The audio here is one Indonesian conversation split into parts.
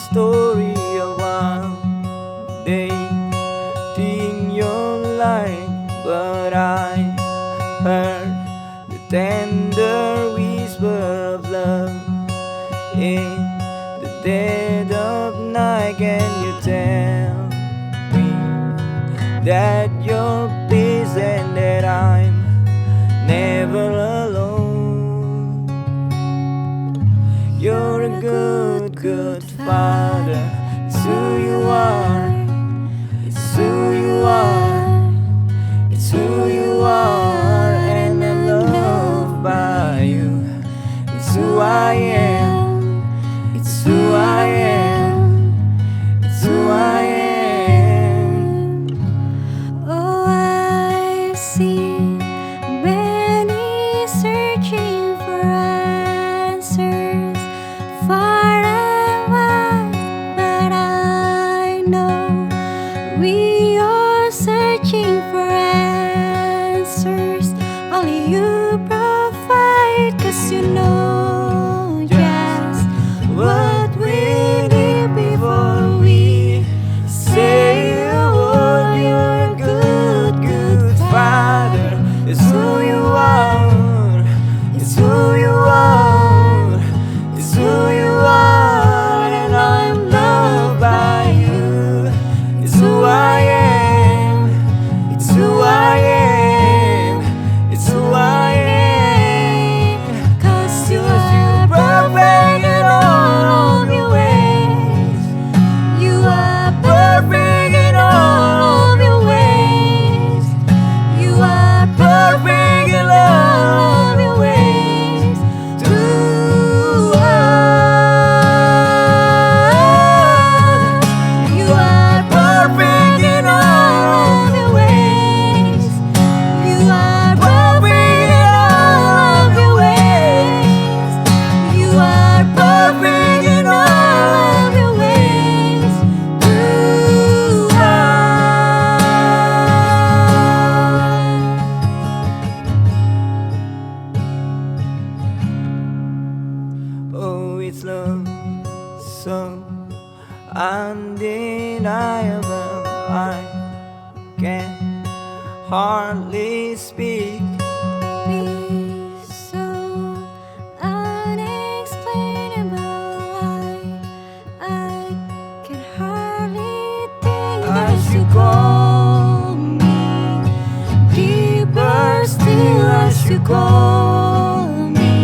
story of one day in your life, but I heard the tender whisper of love in the dead of night. Can you tell me that you're pleased and that I'm never alone? You're a good, good father. It's who you are. It's who you are. It's who you are. And I'm loved by you. It's who I am. It's who I am. It's who I am. Oh, I see many searching for answers far and wide, but I know we are searching for answers only you provide, 'cause you know just what we need before we say a word. You're a good, good father. It's who you are. It's who you are. It's who you are. And I'm loved by you. It's who I am. It's who I am. It's who I am. 'Cause you Cause are you're perfect in all of your ways. You are perfect in all of your ways. You are perfect in all of your ways. to us. You are Perfect in all of your ways. You are perfect in all of your ways. You are perfect in all of your ways. To Oh, it's love so undeniable. I can hardly speak. be so unexplainable. I can hardly think As as you you call me. Deeper still as you call me.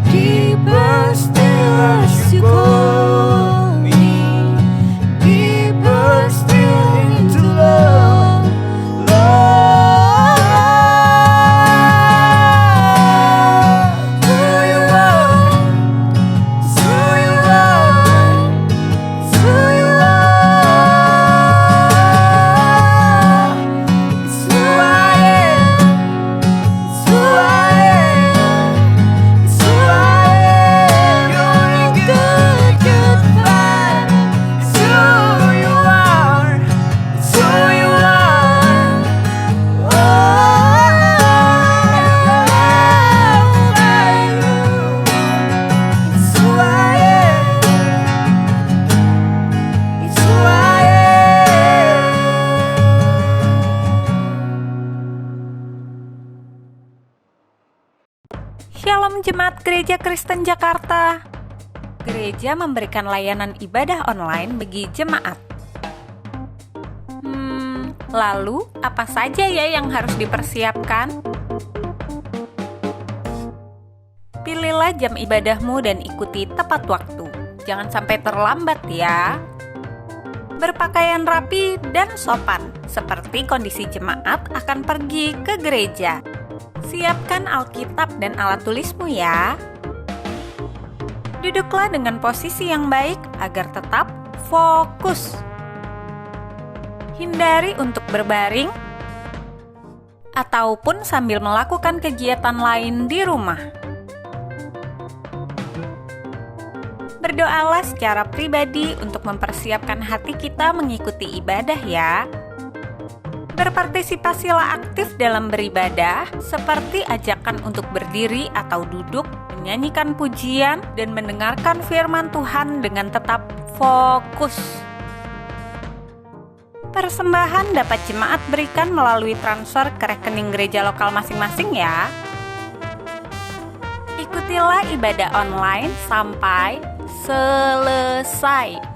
Deeper still as you call me. Deeper still into love. Love, who you are, it's who you are, it's who you are, it's who I am, it's who I am, it's who I am. You're a good, good father. It's who you are, it's who you are. Oh, it's who I am. It's who I am. Shalom Jemaat Gereja Kristen Jakarta. Gereja memberikan layanan ibadah online bagi jemaat. Lalu apa saja ya yang harus dipersiapkan? Pilihlah jam ibadahmu dan ikuti tepat waktu. Jangan sampai terlambat ya. Berpakaian rapi dan sopan, seperti kondisi jemaat akan pergi ke gereja. Siapkan Alkitab dan alat tulismu ya. Duduklah dengan posisi yang baik agar tetap fokus. Hindari untuk berbaring ataupun sambil melakukan kegiatan lain di rumah. Berdoalah secara pribadi untuk mempersiapkan hati kita mengikuti ibadah ya. Berpartisipasilah aktif dalam beribadah, seperti ajakan untuk berdiri atau duduk, menyanyikan pujian, dan mendengarkan firman Tuhan dengan tetap fokus. Persembahan dapat jemaat berikan melalui transfer ke rekening gereja lokal masing-masing ya. Ikutilah ibadah online sampai selesai.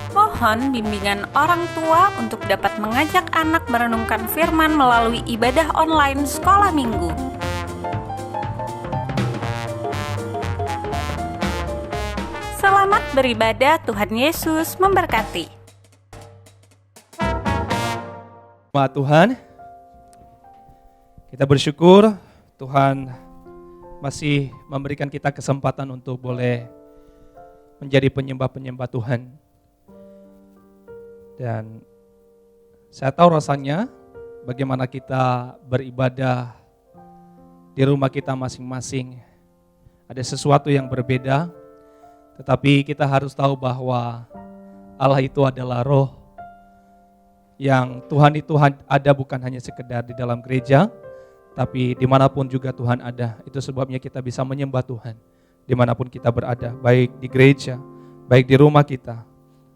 Mohon bimbingan orang tua untuk dapat mengajak anak merenungkan firman melalui ibadah online sekolah minggu. Selamat beribadah, Tuhan Yesus memberkati. Jemaat Tuhan, kita bersyukur Tuhan masih memberikan kita kesempatan untuk boleh menjadi penyembah-penyembah Tuhan. Dan saya tahu rasanya bagaimana kita beribadah di rumah kita masing-masing. Ada sesuatu yang berbeda, tetapi kita harus tahu bahwa Allah itu adalah roh. Yang Tuhan itu ada bukan hanya sekedar di dalam gereja, tapi dimanapun juga Tuhan ada. Itu sebabnya kita bisa menyembah Tuhan dimanapun kita berada, baik di gereja, baik di rumah kita,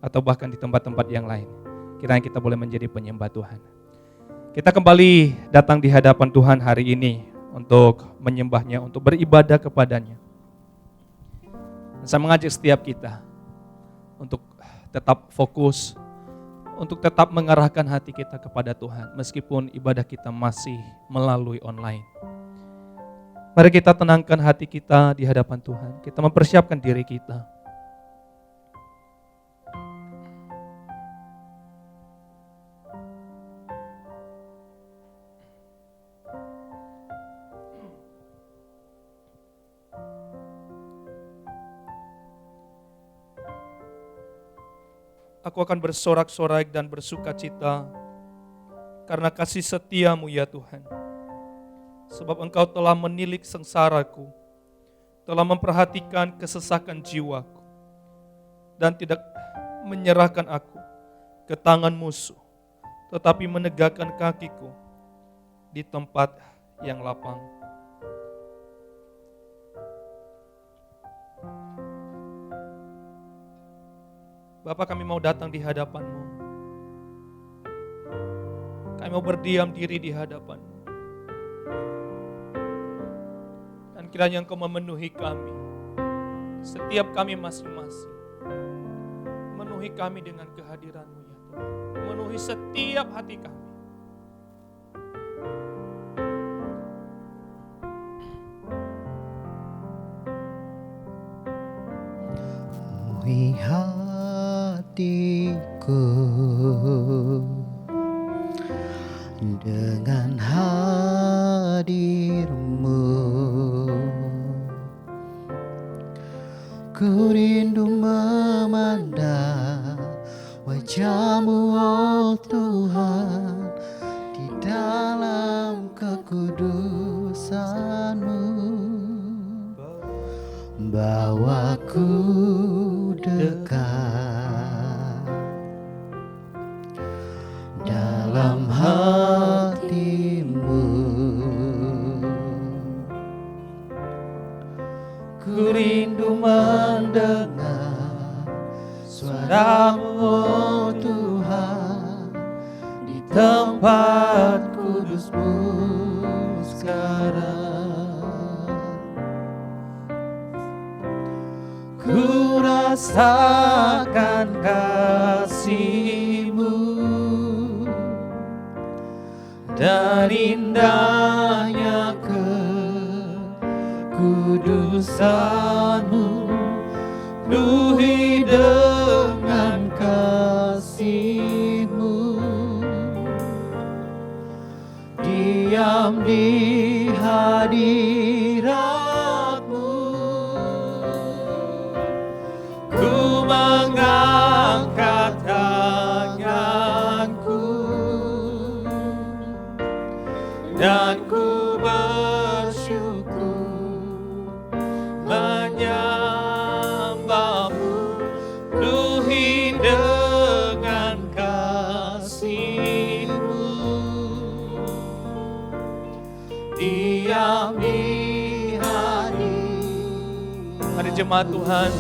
atau bahkan di tempat-tempat yang lain. Kiranya kita boleh menjadi penyembah Tuhan. Kita kembali datang di hadapan Tuhan hari ini untuk menyembahnya, untuk beribadah kepadanya. Dan saya mengajak setiap kita untuk tetap fokus, untuk tetap mengarahkan hati kita kepada Tuhan, meskipun ibadah kita masih melalui online. Mari kita tenangkan hati kita di hadapan Tuhan, kita mempersiapkan diri kita. Aku akan bersorak-sorai dan bersuka cita karena kasih setia-Mu ya Tuhan. Sebab Engkau telah menilik sengsaraku, telah memperhatikan kesesakan jiwaku, dan tidak menyerahkan aku ke tangan musuh, tetapi menegakkan kakiku di tempat yang lapang. Bapa, kami mau datang di hadapan-Mu. Kami mau berdiam diri di hadapan-Mu. Dan kiranya Engkau memenuhi kami, setiap kami masing-masing. Memenuhi kami dengan kehadiran-Mu ya Tuhan. Memenuhi setiap hati kami. Memenuhi hatiku dengan hadir-Mu. Ku rindu memandang wajah-Mu, oh Tuhan, di dalam kekudusan-Mu. Bawaku dekat dalam hati-Mu. Ku rindu mendengar suara-Mu, oh Tuhan, di tempat kudus-Mu sekarang. Ku rasakan kasih-Mu dan indahnya kekudusan-Mu, penuhi dengan kasih-Mu, diam di hadirat-Mu. Ku mengangkat tanganku dan ku bersyukur menyembah-Mu, penuhi dengan kasih-Mu, jemaat Tuhan,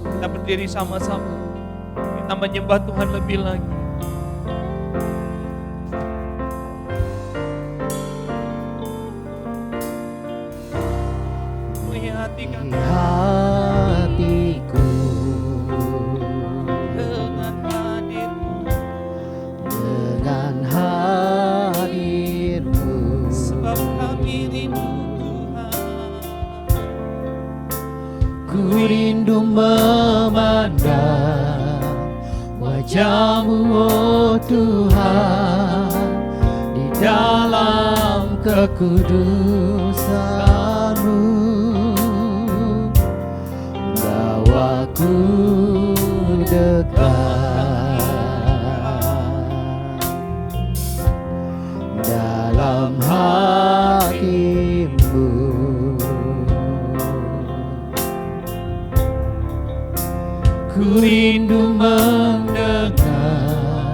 kita berdiri sama-sama. Kita menyembah Tuhan lebih lagi. Perhatikan hatiku dengan hadirmu, dengan hadirmu, sebab kami rindu Tuhan. ku rindu memandang wajah-Mu, oh Tuhan, di dalam kekudusan-Mu. Bawaku dekat dalam hati-Mu. Ku rindu mendengar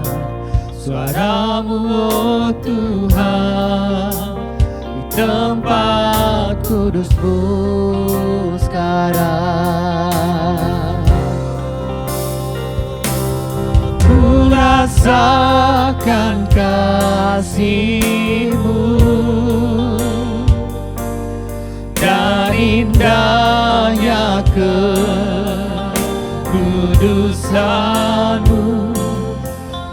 suara-Mu, oh Tuhan, di tempat kudus-Mu sekarang. Ku rasakan kasih-Mu dan indahnya kekudusan-Mu,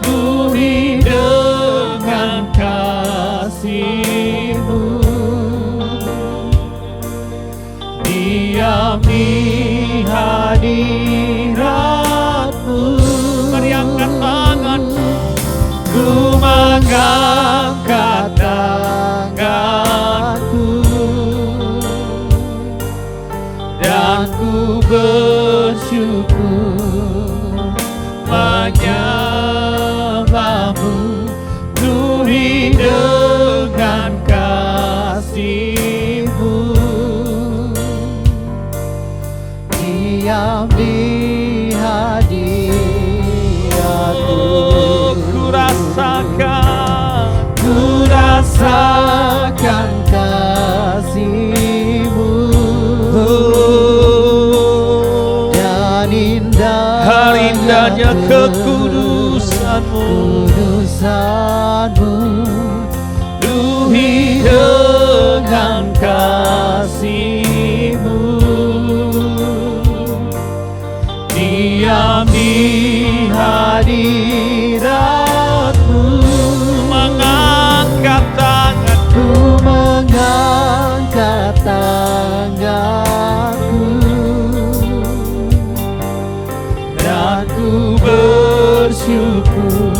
penuhi dengan kasih-Mu, diam di hadirat-Mu. Meriangkan tangan, ku mengangkat tanganku dan ku bersyukur menyembah-Mu, penuhi dengan kasih-Mu, diam di hadirat-Mu. ku rasakan kasih-Mu dan indahnya kekudusan-Mu, penuhi dengan kasih-Mu, diam di hadirat-Mu. mengangkat tangan, Ku mengangkat tanganku dan ku bersyukur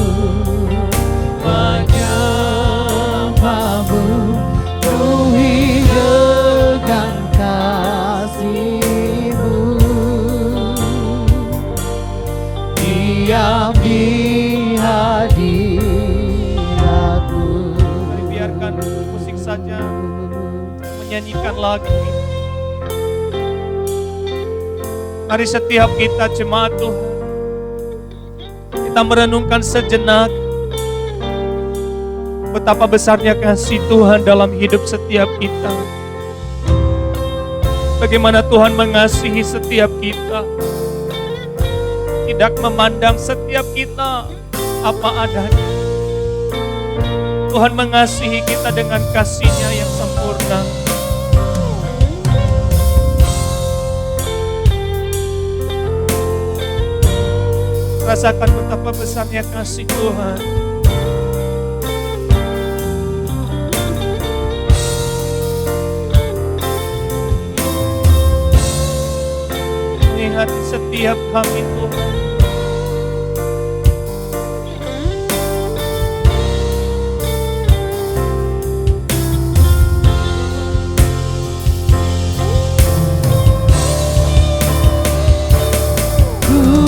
menyembah-Mu, penuhi dengan kasih-Mu, diam di hadirat-Mu. Mari biarkan musik saja menyanyikan lagu ini. Mari setiap kita jemaat Tuhan, kita merenungkan sejenak betapa besarnya kasih Tuhan dalam hidup setiap kita. Bagaimana Tuhan mengasihi setiap kita, tidak memandang setiap kita apa adanya. Tuhan mengasihi kita dengan kasih-Nya yang sempurna. Rasakan betapa besarnya kasih Tuhan. Lihat setiap kami Tuhan.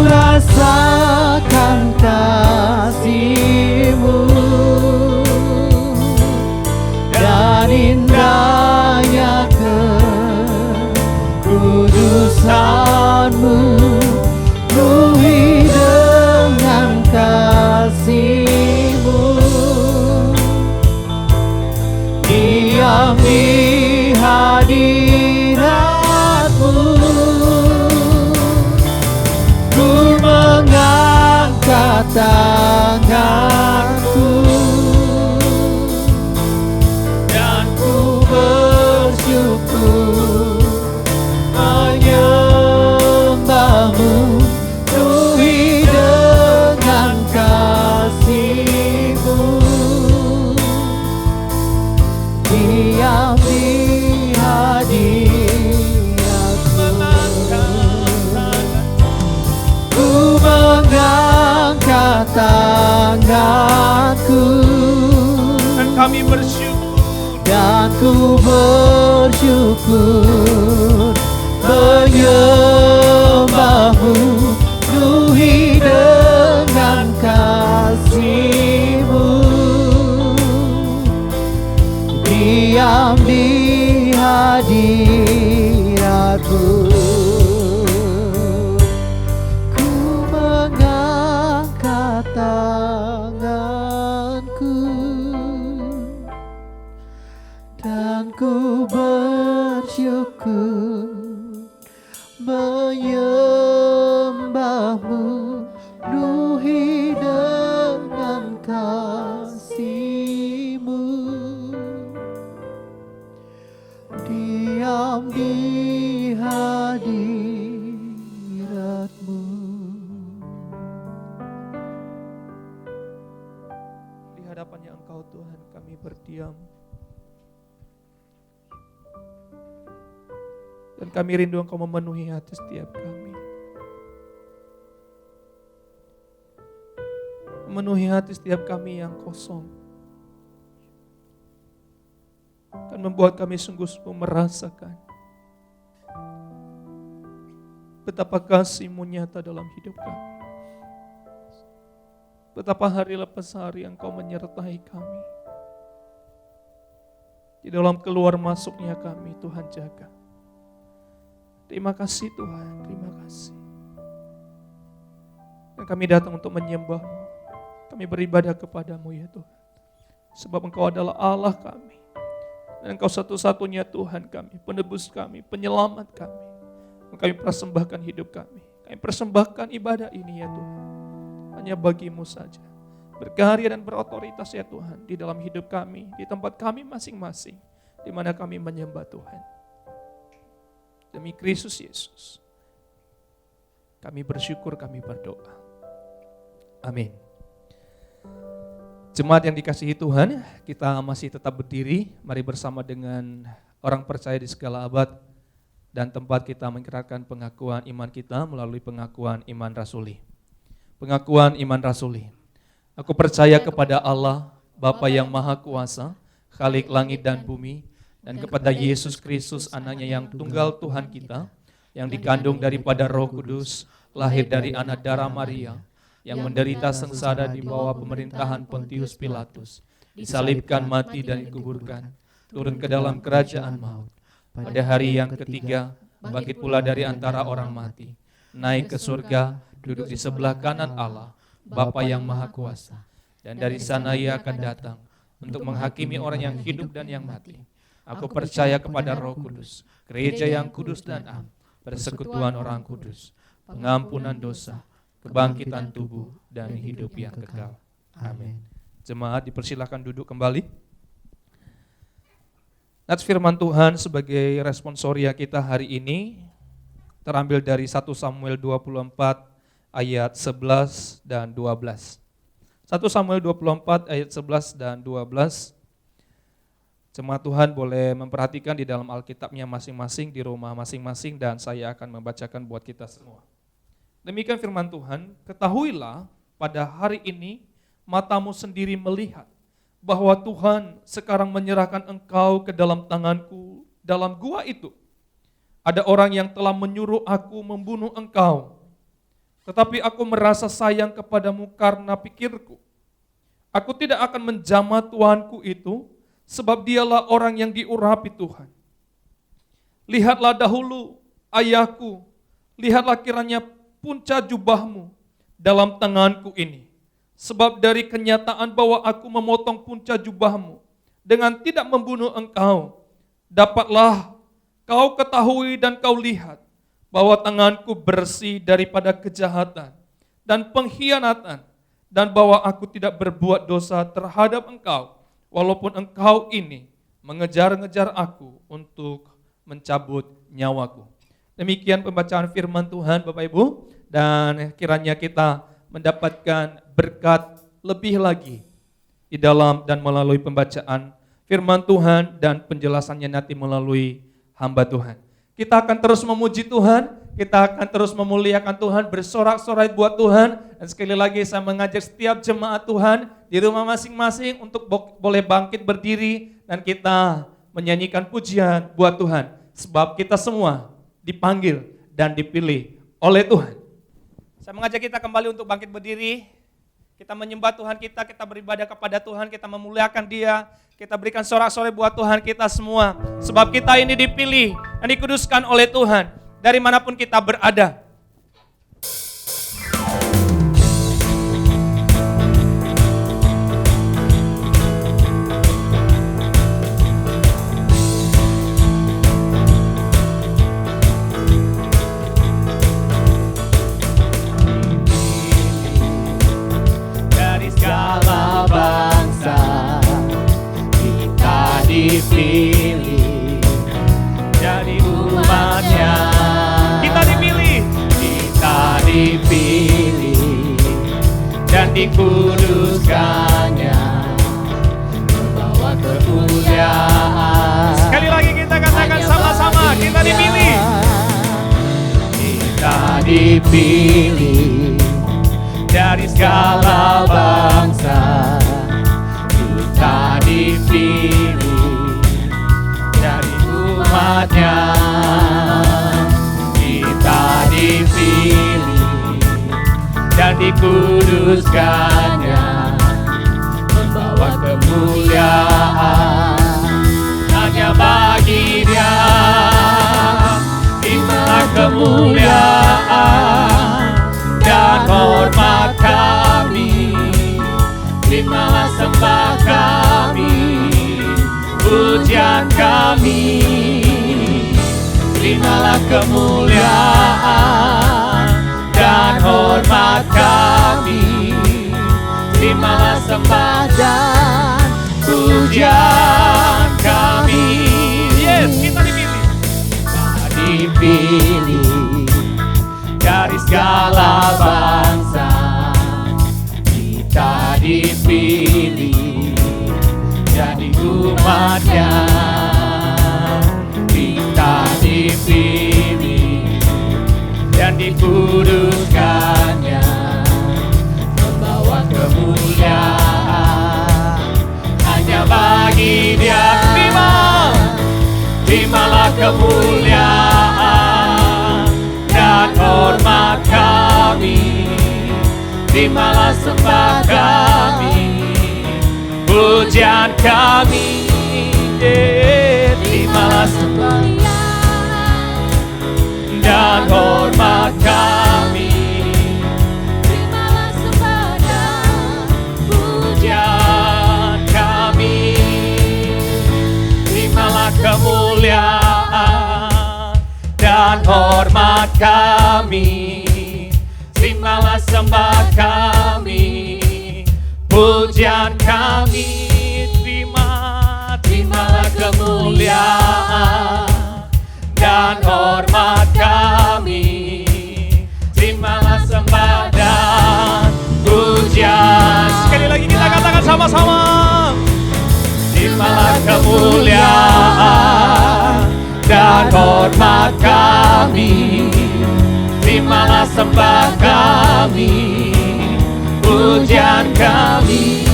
Rasakan kasih-Mu dan indahnya kekudusan-Mu, penuhi tanganku, dan ku bersyukur menyembahmu, penuhi dengan kasih-Mu. Diam di hadirat-Mu, ku mengangkat tanganku, Dan kami bersyukur dan ku bersyukur menyembahmu, penuhi dengan kasih-Mu. Diam di hadirat-Mu, ku mengangkat tanganku, dan ku bersyukur menyembahmu, penuhi dengan kasih-Mu. Diam di hadirat-Mu. di hadapannya Engkau Tuhan, kami berdiam. Dan kami rindu Engkau memenuhi hati setiap kami. Memenuhi hati setiap kami yang kosong. Dan membuat kami sungguh-sungguh merasakan betapa kasih-Mu nyata dalam hidup kami. Betapa hari lepas hari Engkau menyertai kami. Di dalam keluar masuknya kami, Tuhan jaga. Terima kasih Tuhan, terima kasih. Dan kami datang untuk menyembah-Mu. Kami beribadah kepada-Mu ya Tuhan. Sebab Engkau adalah Allah kami. Dan Engkau satu-satunya Tuhan kami, penebus kami, penyelamat kami. Dan kami persembahkan hidup kami. Kami persembahkan ibadah ini ya Tuhan. Hanya bagi-Mu saja. Berkarya dan berotoritas ya Tuhan. Di dalam hidup kami, di tempat kami masing-masing. Di mana kami menyembah Tuhan. Demi Kristus Yesus, kami bersyukur, kami berdoa. Amin. Jemaat yang dikasihi Tuhan, kita masih tetap berdiri. Mari bersama dengan orang percaya di segala abad dan tempat kita mengikrarkan pengakuan iman kita melalui pengakuan iman rasuli. Pengakuan iman rasuli. Aku percaya kepada Allah, Bapa yang Maha Kuasa, Khalik langit dan bumi, dan kepada Yesus Kristus anaknya yang tunggal Tuhan kita, yang dikandung daripada Roh Kudus, lahir dari anak darah Maria, yang menderita sengsara di bawah pemerintahan Pontius Pilatus, disalibkan, mati dan dikuburkan, turun ke dalam kerajaan maut. Pada hari yang ketiga, bangkit pula dari antara orang mati, naik ke surga, duduk di sebelah kanan Allah, Bapa yang Maha Kuasa. Dan dari sana Ia akan datang untuk menghakimi orang yang hidup dan yang mati. Aku percaya kepada Roh Kudus, gereja yang kudus dan am, persekutuan orang kudus, pengampunan dosa, kebangkitan tubuh, dan hidup yang kekal. Amin. Jemaat dipersilakan duduk kembali. Nats firman Tuhan sebagai responsoria kita hari ini terambil dari 1 Samuel 24 ayat 11 dan 12. 1 Samuel 24 ayat 11 dan 12. Jemaat Tuhan boleh memperhatikan di dalam Alkitabnya masing-masing, di rumah masing-masing, dan saya akan membacakan buat kita semua. Demikian firman Tuhan, ketahuilah pada hari ini matamu sendiri melihat bahwa Tuhan sekarang menyerahkan engkau ke dalam tanganku dalam gua itu. Ada orang yang telah menyuruh aku membunuh engkau, tetapi aku merasa sayang kepadamu karena pikirku, aku tidak akan menjamah Tuanku itu, sebab dialah orang yang diurapi Tuhan. Lihatlah dahulu, ayahku, lihatlah kiranya punca jubahmu dalam tanganku ini. Sebab dari kenyataan bahwa aku memotong punca jubahmu dengan tidak membunuh engkau, dapatlah kau ketahui dan kau lihat bahwa tanganku bersih daripada kejahatan dan pengkhianatan dan bahwa aku tidak berbuat dosa terhadap Engkau, walaupun Engkau ini mengejar-ngejar aku untuk mencabut nyawaku. Demikian pembacaan firman Tuhan Bapak Ibu, dan kiranya kita mendapatkan berkat lebih lagi di dalam dan melalui pembacaan firman Tuhan dan penjelasannya nanti melalui hamba Tuhan. Kita akan terus memuji Tuhan, kita akan terus memuliakan Tuhan, bersorak-sorai buat Tuhan. Dan sekali lagi saya mengajak setiap jemaat Tuhan di rumah masing-masing untuk boleh bangkit berdiri dan kita menyanyikan pujian buat Tuhan. Sebab kita semua dipanggil dan dipilih oleh Tuhan. Saya mengajak kita kembali untuk bangkit berdiri. Kita menyembah Tuhan kita beribadah kepada Tuhan, kita memuliakan Dia, kita berikan sorak-sorai buat Tuhan kita semua. Sebab kita ini dipilih dan dikuduskan oleh Tuhan dari manapun kita berada. Dipilih jadi umatnya, kita dipilih dan dikuduskannya, membawa kemuliaan. Sekali lagi kita katakan sama-sama, kita dipilih dari segala bangsa, kita dipilih umatnya, kita dipilih dan dikuduskannya, membawa kemuliaan hanya bagi Dia. Terimalah kemuliaan dan hormat kami, terimalah sembah kami, pujian kami, terimalah kemuliaan dan hormat kami, terimalah sembah dan pujian kami. Yes, kita dipilih dari segala bangsa, kita dipilih jadi umatnya, kita dipilih dan dikuduskannya, membawa kemuliaan hanya bagi Dia. Terimalah kemuliaan dan hormat kami, terimalah sembah kami, pujian kami, terimalah sembah dan hormat kami, terimalah sembah dan pujian kami, terimalah kemuliaan dan hormat kami, terimalah sembah kami, pujian kami, terimalah kemuliaan dan hormat kami, terimalah sembah dan pujian. Sekali lagi kita katakan sama-sama, terimalah kemuliaan dan hormat kami, terimalah sembah kami, pujian kami,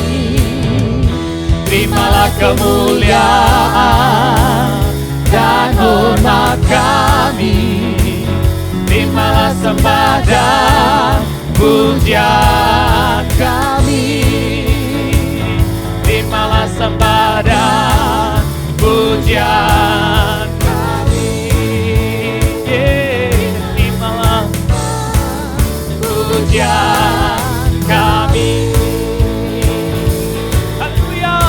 terimalah kemuliaan dan hormat kami, terimalah sembah dan pujian kami, terimalah sembah dan pujian kami, terimalah pujian kami. Haleluya.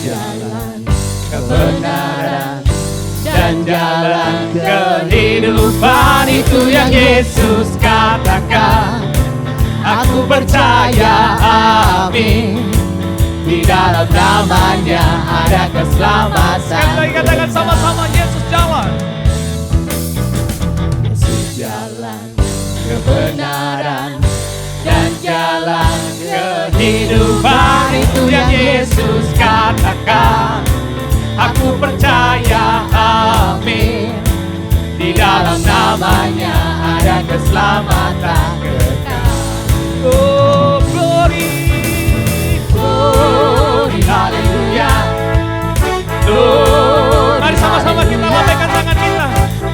Jalan kebenaran dan jalan kehidupan, itu yang Yesus katakan, aku percaya, amin. Di dalam namanya ada keselamatan. Sekali lagi katakan sama-sama, Yesus jalan. Yesus jalan, kebenaran, dan jalan kehidupan. Itu yang Yesus katakan, aku percaya, amin. Di dalam namanya ada keselamatan kekal. Oh, glory, glory, haleluya. Glory, Mari sama-sama kita lambaikan tangan kita.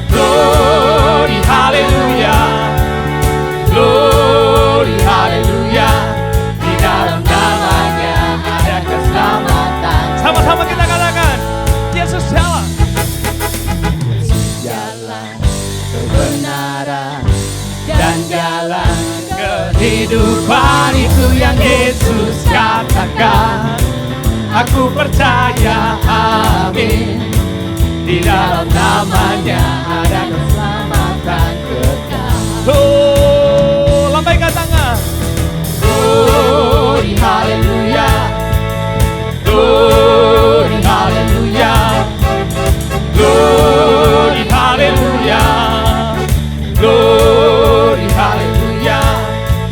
glory, haleluya. Glory, haleluya. Di dalam namanya ada keselamatan. Sama-sama kita katakan, Yesus jalan. Jalan kebenaran dan jalan kehidupan. Itu yang Yesus katakan, aku percaya, amin. Di dalam namanya ada keselamatan kekal. Oh, lambaikan tangan. Glory, haleluya. Glory, haleluya. Glory, haleluya. Glory, haleluya.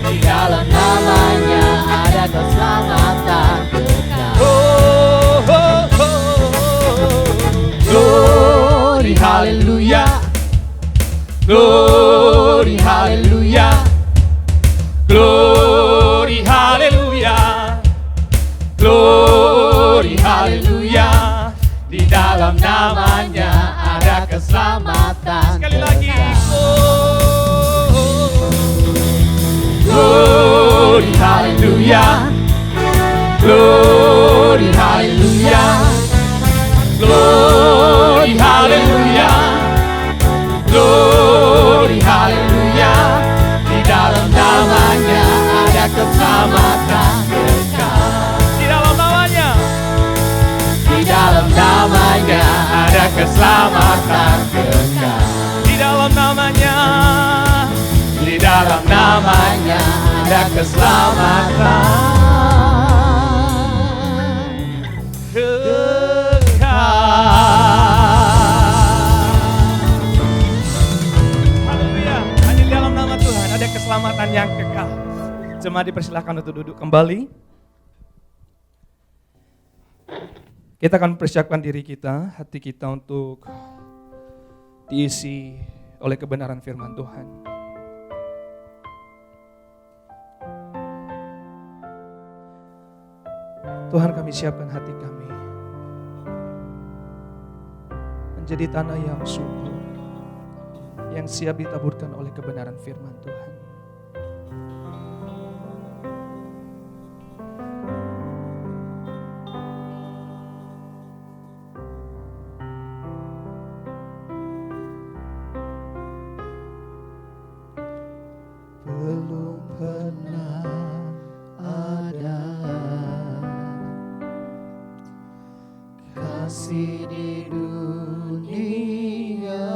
Di dalam namanya ada keselamatan kekal. Oh, oh, oh. Glory, haleluya. Glory, haleluya. Glory, haleluya. Glory, haleluya. Di dalam namanya ada keselamatan. Sekali lagi. Glory, haleluya. Glory, haleluya. Glory, haleluya. Glory, haleluya. Di dalam namanya ada keselamatan kekal. Di dalam namanya. Di dalam namanya ada keselamatan kekal. Di dalam namanya. Di dalam namanya ada keselamatan Haleluya. Hanya di dalam nama Tuhan ada keselamatan yang kekal. Jemaat dipersilakan untuk duduk kembali. Kita akan mempersiapkan diri kita, hati kita untuk diisi oleh kebenaran firman Tuhan. Tuhan, kami siapkan hati kami menjadi tanah yang subur, yang siap ditaburkan oleh kebenaran firman Tuhan. belum pernah ada kasih di dunia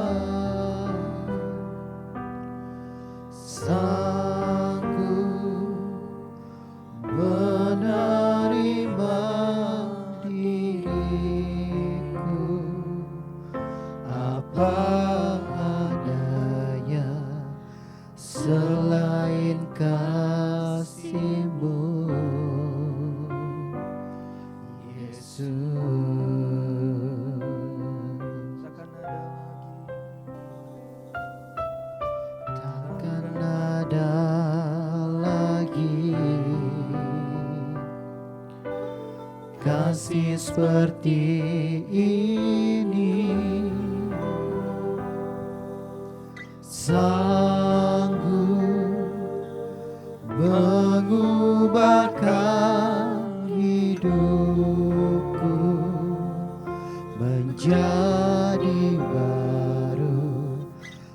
sanggup menerima diriku apa adanya selain kasih-Mu, Yesus. Takkan ada lagi kasih seperti ini, sanggup mengubahkan hidupku menjadi baru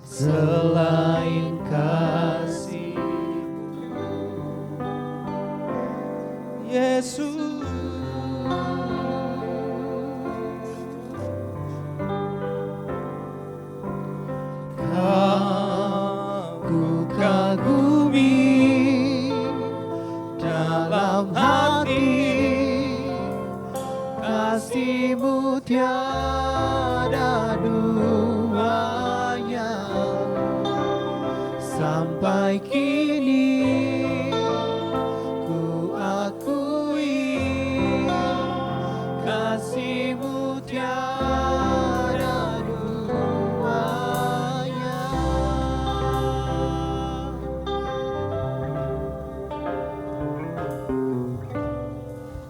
selain kasih-Mu, Yesus. sampai kini ku akui kasih-Mu tiada duanya.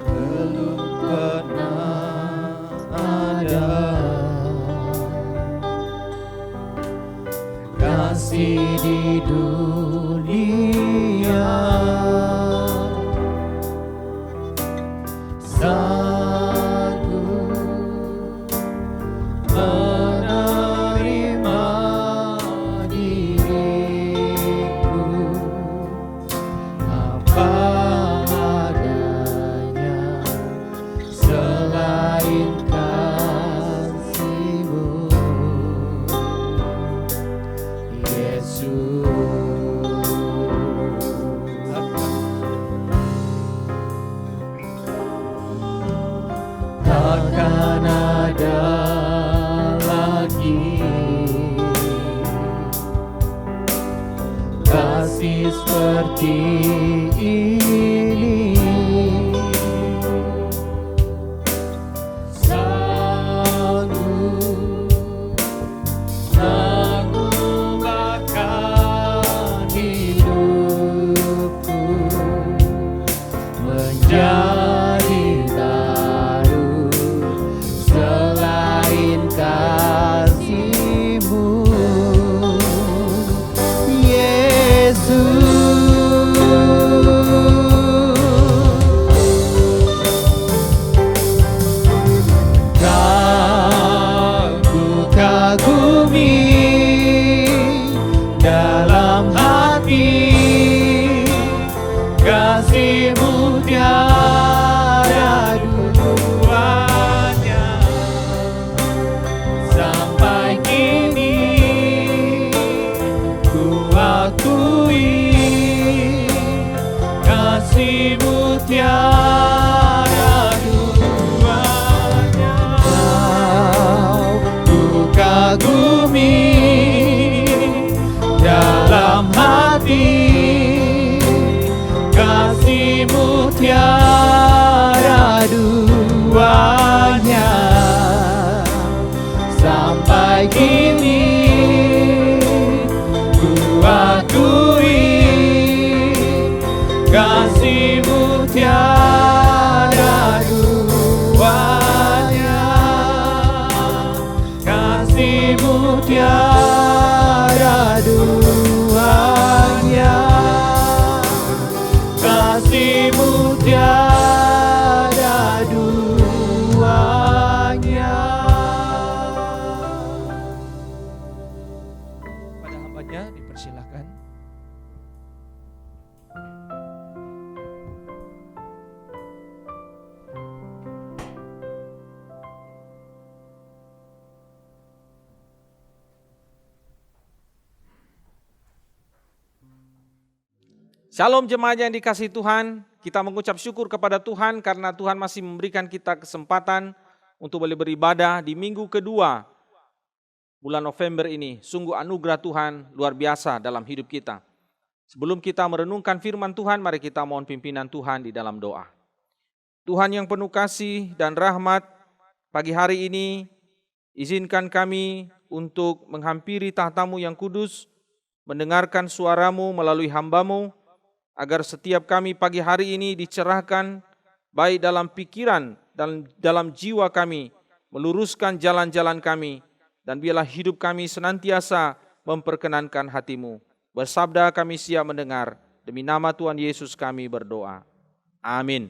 Belum pernah ada kasih di dunia sanggup menerima diriku apa adanya selain kasih-Mu, Yesus. Takkan ada lagi kasih seperti ini, sanggup mengubahkan hidupku menjadi baru selain kasih-Mu, Yesus. Ku kagumi dalam hati kasih-Mu tiada duanya. Sampai kini ku akui kasih-Mu tiada duanya. Ku kagumi dalam hati kasih-Mu tiada duanya. Sampai kini ku akui kasih-Mu tiada duanya. Kasih-Mu tiada duanya. Kasih-Mu tiada duanya. Pada hambanya dipersilahkan. Shalom jemaat yang dikasihi Tuhan, kita mengucap syukur kepada Tuhan karena Tuhan masih memberikan kita kesempatan untuk boleh beribadah di minggu kedua bulan November ini. Sungguh anugerah Tuhan luar biasa dalam hidup kita. Sebelum kita merenungkan firman Tuhan, mari kita mohon pimpinan Tuhan di dalam doa. Tuhan yang penuh kasih dan rahmat, pagi hari ini izinkan kami untuk menghampiri tahta-Mu yang kudus, mendengarkan suara-Mu melalui hamba-Mu, agar setiap kami pagi hari ini dicerahkan baik dalam pikiran dan dalam jiwa kami, meluruskan jalan-jalan kami, dan biarlah hidup kami senantiasa memperkenankan hati-Mu. Bersabda kami siap mendengar, demi nama Tuhan Yesus kami berdoa. Amin.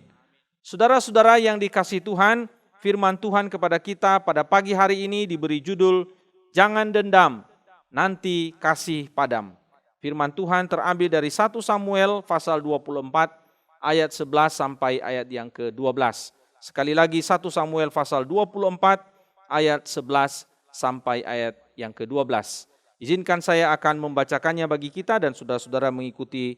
Saudara-saudara yang dikasihi Tuhan, firman Tuhan kepada kita pada pagi hari ini diberi judul, Jangan Dendam, Nanti Kasih Padam. Firman Tuhan terambil dari 1 Samuel pasal 24 ayat 11 sampai ayat yang ke-12. Sekali lagi 1 Samuel pasal 24 ayat 11 sampai ayat yang ke-12. Izinkan saya akan membacakannya bagi kita dan saudara-saudara mengikuti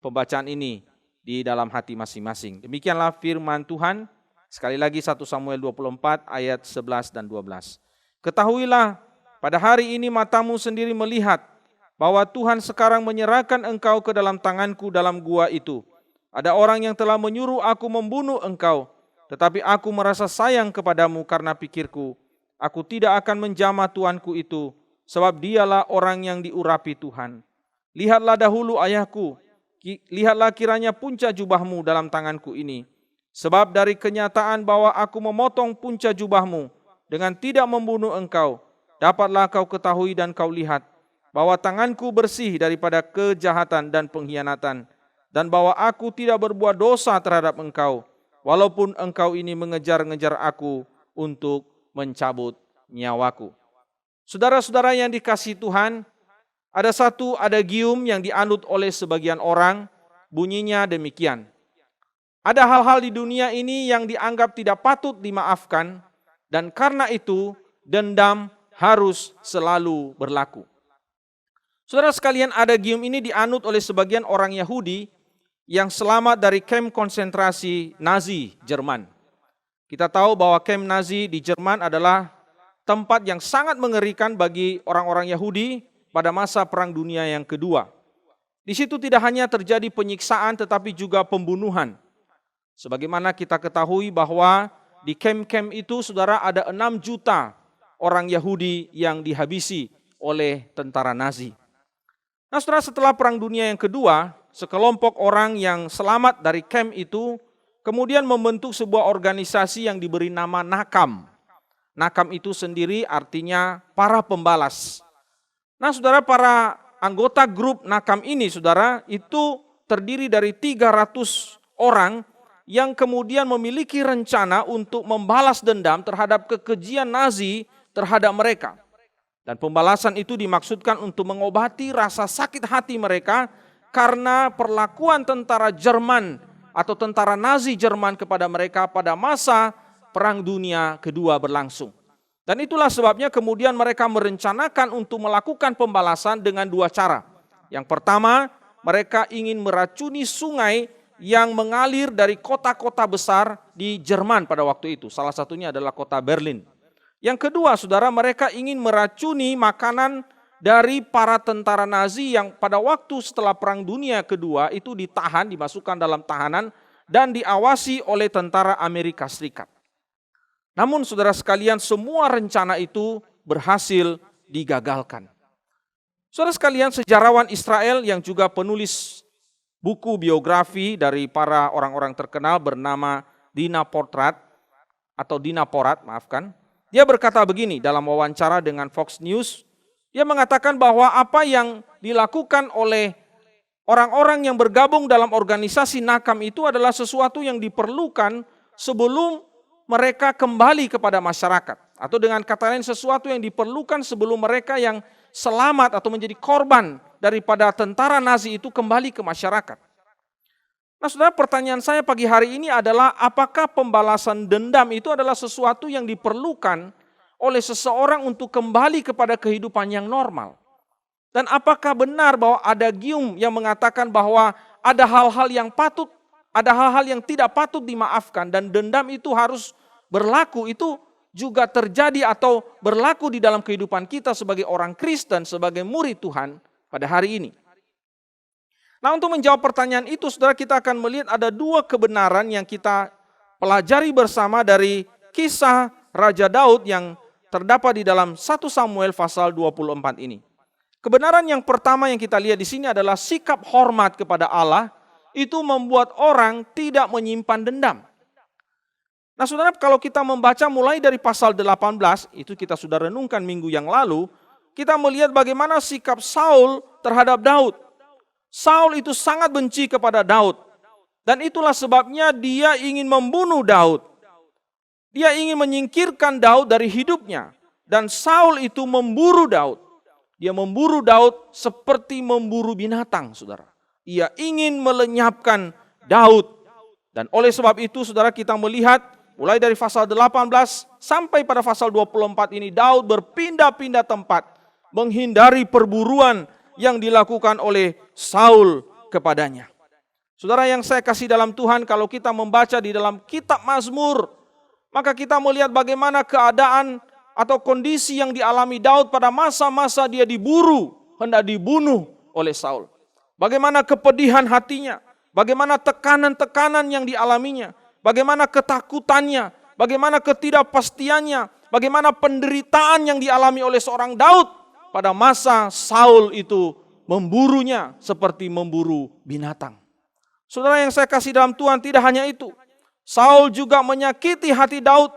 pembacaan ini di dalam hati masing-masing. Demikianlah firman Tuhan. Sekali lagi 1 Samuel 24 ayat 11 dan 12. Ketahuilah, pada hari ini matamu sendiri melihat bahwa Tuhan sekarang menyerahkan engkau ke dalam tanganku dalam gua itu. Ada orang yang telah menyuruh aku membunuh engkau, tetapi aku merasa sayang kepadamu karena pikirku, aku tidak akan menjamah tuanku itu, sebab dialah orang yang diurapi Tuhan. Lihatlah dahulu ayahku, lihatlah kiranya punca jubahmu dalam tanganku ini. Sebab dari kenyataan bahwa aku memotong punca jubahmu dengan tidak membunuh engkau, dapatlah kau ketahui dan kau lihat bahwa tanganku bersih daripada kejahatan dan pengkhianatan, dan bahwa aku tidak berbuat dosa terhadap engkau, walaupun engkau ini mengejar-ngejar aku untuk mencabut nyawaku. Saudara-saudara yang dikasihi Tuhan, ada satu adagium yang dianut oleh sebagian orang, bunyinya demikian. Ada hal-hal di dunia ini yang dianggap tidak patut dimaafkan, dan karena itu dendam harus selalu berlaku. Saudara sekalian, adagium ini dianut oleh sebagian orang Yahudi yang selamat dari kamp konsentrasi Nazi Jerman. Kita tahu bahwa kamp Nazi di Jerman adalah tempat yang sangat mengerikan bagi orang-orang Yahudi pada masa Perang Dunia yang kedua. Di situ tidak hanya terjadi penyiksaan tetapi juga pembunuhan. Sebagaimana kita ketahui bahwa di kamp-kamp itu saudara ada 6 juta orang Yahudi yang dihabisi oleh tentara Nazi. Nah saudara, setelah Perang Dunia yang kedua, sekelompok orang yang selamat dari kamp itu kemudian membentuk sebuah organisasi yang diberi nama Nakam. Nakam itu sendiri artinya para pembalas. Nah saudara, para anggota grup Nakam ini saudara itu terdiri dari 300 orang yang kemudian memiliki rencana untuk membalas dendam terhadap kekejian Nazi terhadap mereka. Dan pembalasan itu dimaksudkan untuk mengobati rasa sakit hati mereka karena perlakuan tentara Jerman atau tentara Nazi Jerman kepada mereka pada masa Perang Dunia Kedua berlangsung. Dan itulah sebabnya kemudian mereka merencanakan untuk melakukan pembalasan dengan 2 cara. Yang pertama, mereka ingin meracuni sungai yang mengalir dari kota-kota besar di Jerman pada waktu itu. Salah satunya adalah kota Berlin. Yang kedua, saudara, mereka ingin meracuni makanan dari para tentara Nazi yang pada waktu setelah Perang Dunia Kedua itu ditahan, dimasukkan dalam tahanan dan diawasi oleh tentara Amerika Serikat. Namun saudara sekalian, semua rencana itu berhasil digagalkan. Saudara sekalian, sejarawan Israel yang juga penulis buku biografi dari para orang-orang terkenal bernama Dina Porat, dia berkata begini dalam wawancara dengan Fox News. Dia mengatakan bahwa apa yang dilakukan oleh orang-orang yang bergabung dalam organisasi Nakam itu adalah sesuatu yang diperlukan sebelum mereka kembali kepada masyarakat. Atau dengan kata lain, sesuatu yang diperlukan sebelum mereka yang selamat atau menjadi korban daripada tentara Nazi itu kembali ke masyarakat. Nah saudara, pertanyaan saya pagi hari ini adalah apakah pembalasan dendam itu adalah sesuatu yang diperlukan oleh seseorang untuk kembali kepada kehidupan yang normal? Dan apakah benar bahwa ada adagium yang mengatakan bahwa ada hal-hal yang patut, ada hal-hal yang tidak patut dimaafkan dan dendam itu harus berlaku, itu juga terjadi atau berlaku di dalam kehidupan kita sebagai orang Kristen, sebagai murid Tuhan pada hari ini? Nah, untuk menjawab pertanyaan itu, saudara, kita akan melihat ada 2 kebenaran yang kita pelajari bersama dari kisah Raja Daud yang terdapat di dalam 1 Samuel pasal 24 ini. Kebenaran yang pertama yang kita lihat di sini adalah sikap hormat kepada Allah itu membuat orang tidak menyimpan dendam. Nah, saudara, kalau kita membaca mulai dari pasal 18, itu kita sudah renungkan minggu yang lalu, kita melihat bagaimana sikap Saul terhadap Daud. Saul itu sangat benci kepada Daud. Dan itulah sebabnya dia ingin membunuh Daud. Dia ingin menyingkirkan Daud dari hidupnya. Dan Saul itu memburu Daud. Dia memburu Daud seperti memburu binatang, saudara. Ia ingin melenyapkan Daud. Dan oleh sebab itu, saudara, kita melihat mulai dari pasal 18 sampai pada pasal 24 ini, Daud berpindah-pindah tempat menghindari perburuan yang dilakukan oleh Saul kepadanya. Saudara yang saya kasih dalam Tuhan, kalau kita membaca di dalam kitab Mazmur, maka kita melihat bagaimana keadaan atau kondisi yang dialami Daud pada masa-masa dia diburu hendak dibunuh oleh Saul. Bagaimana kepedihan hatinya, bagaimana tekanan-tekanan yang dialaminya, bagaimana ketakutannya, bagaimana ketidakpastiannya, bagaimana penderitaan yang dialami oleh seorang Daud pada masa Saul itu memburunya seperti memburu binatang. Saudara yang saya kasih dalam Tuhan, tidak hanya itu. Saul juga menyakiti hati Daud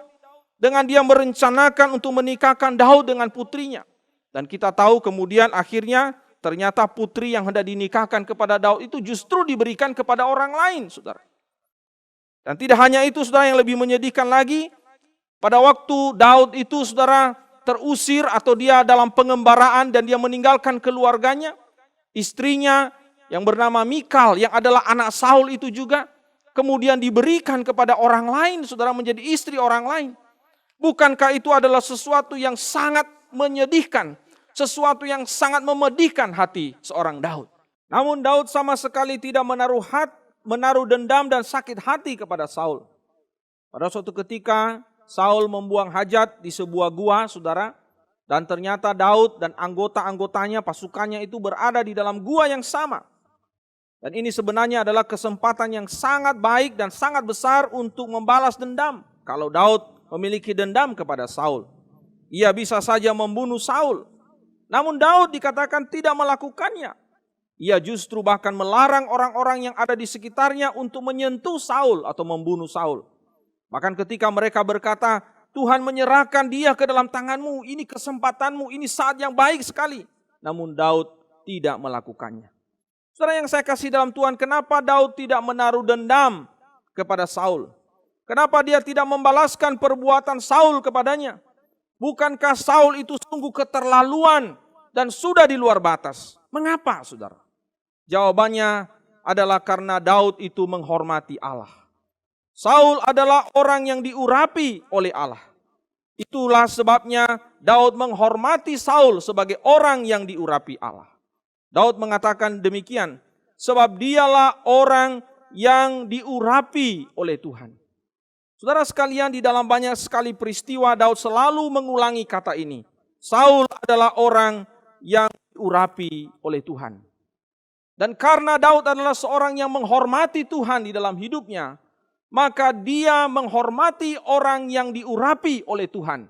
dengan dia merencanakan untuk menikahkan Daud dengan putrinya. Dan kita tahu kemudian akhirnya ternyata putri yang hendak dinikahkan kepada Daud itu justru diberikan kepada orang lain, saudara. Dan tidak hanya itu, saudara, yang lebih menyedihkan lagi, pada waktu Daud itu, saudara, terusir atau dia dalam pengembaraan dan dia meninggalkan keluarganya, istrinya yang bernama Mikal yang adalah anak Saul itu juga kemudian diberikan kepada orang lain, saudara, menjadi istri orang lain. Bukankah itu adalah sesuatu yang sangat menyedihkan, sesuatu yang sangat memedihkan hati seorang Daud. Namun Daud sama sekali tidak menaruh dendam dan sakit hati kepada Saul. Pada suatu ketika Saul membuang hajat di sebuah gua, saudara, dan ternyata Daud dan anggota-anggotanya, pasukannya itu berada di dalam gua yang sama. Dan ini sebenarnya adalah kesempatan yang sangat baik dan sangat besar untuk membalas dendam. Kalau Daud memiliki dendam kepada Saul, ia bisa saja membunuh Saul. Namun Daud dikatakan tidak melakukannya. Ia justru bahkan melarang orang-orang yang ada di sekitarnya untuk menyentuh Saul atau membunuh Saul. Bahkan ketika mereka berkata, Tuhan menyerahkan dia ke dalam tanganmu, ini kesempatanmu, ini saat yang baik sekali. Namun Daud tidak melakukannya. Saudara yang saya kasih dalam Tuhan, kenapa Daud tidak menaruh dendam kepada Saul? Kenapa dia tidak membalaskan perbuatan Saul kepadanya? Bukankah Saul itu sungguh keterlaluan dan sudah di luar batas? Mengapa, saudara? Jawabannya adalah karena Daud itu menghormati Allah. Saul adalah orang yang diurapi oleh Allah. Itulah sebabnya Daud menghormati Saul sebagai orang yang diurapi Allah. Daud mengatakan demikian, sebab dialah orang yang diurapi oleh Tuhan. Saudara sekalian, di dalam banyak sekali peristiwa Daud selalu mengulangi kata ini. Saul adalah orang yang diurapi oleh Tuhan. Dan karena Daud adalah seorang yang menghormati Tuhan di dalam hidupnya, maka dia menghormati orang yang diurapi oleh Tuhan.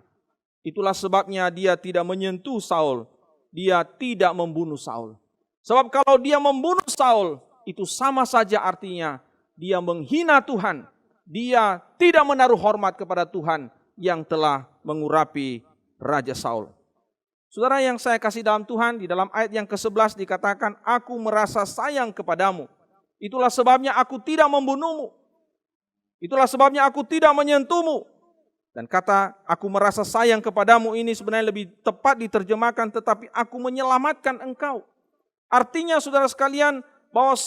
Itulah sebabnya dia tidak menyentuh Saul, dia tidak membunuh Saul. Sebab kalau dia membunuh Saul, itu sama saja artinya dia menghina Tuhan. Dia tidak menaruh hormat kepada Tuhan yang telah mengurapi Raja Saul. Saudara yang saya kasih dalam Tuhan, di dalam ayat yang ke-11 dikatakan, aku merasa sayang kepadamu. Itulah sebabnya aku tidak membunuhmu. Itulah sebabnya aku tidak menyentuhmu. Dan kata aku merasa sayang kepadamu ini sebenarnya lebih tepat diterjemahkan, tetapi aku menyelamatkan engkau. Artinya saudara sekalian, bahwa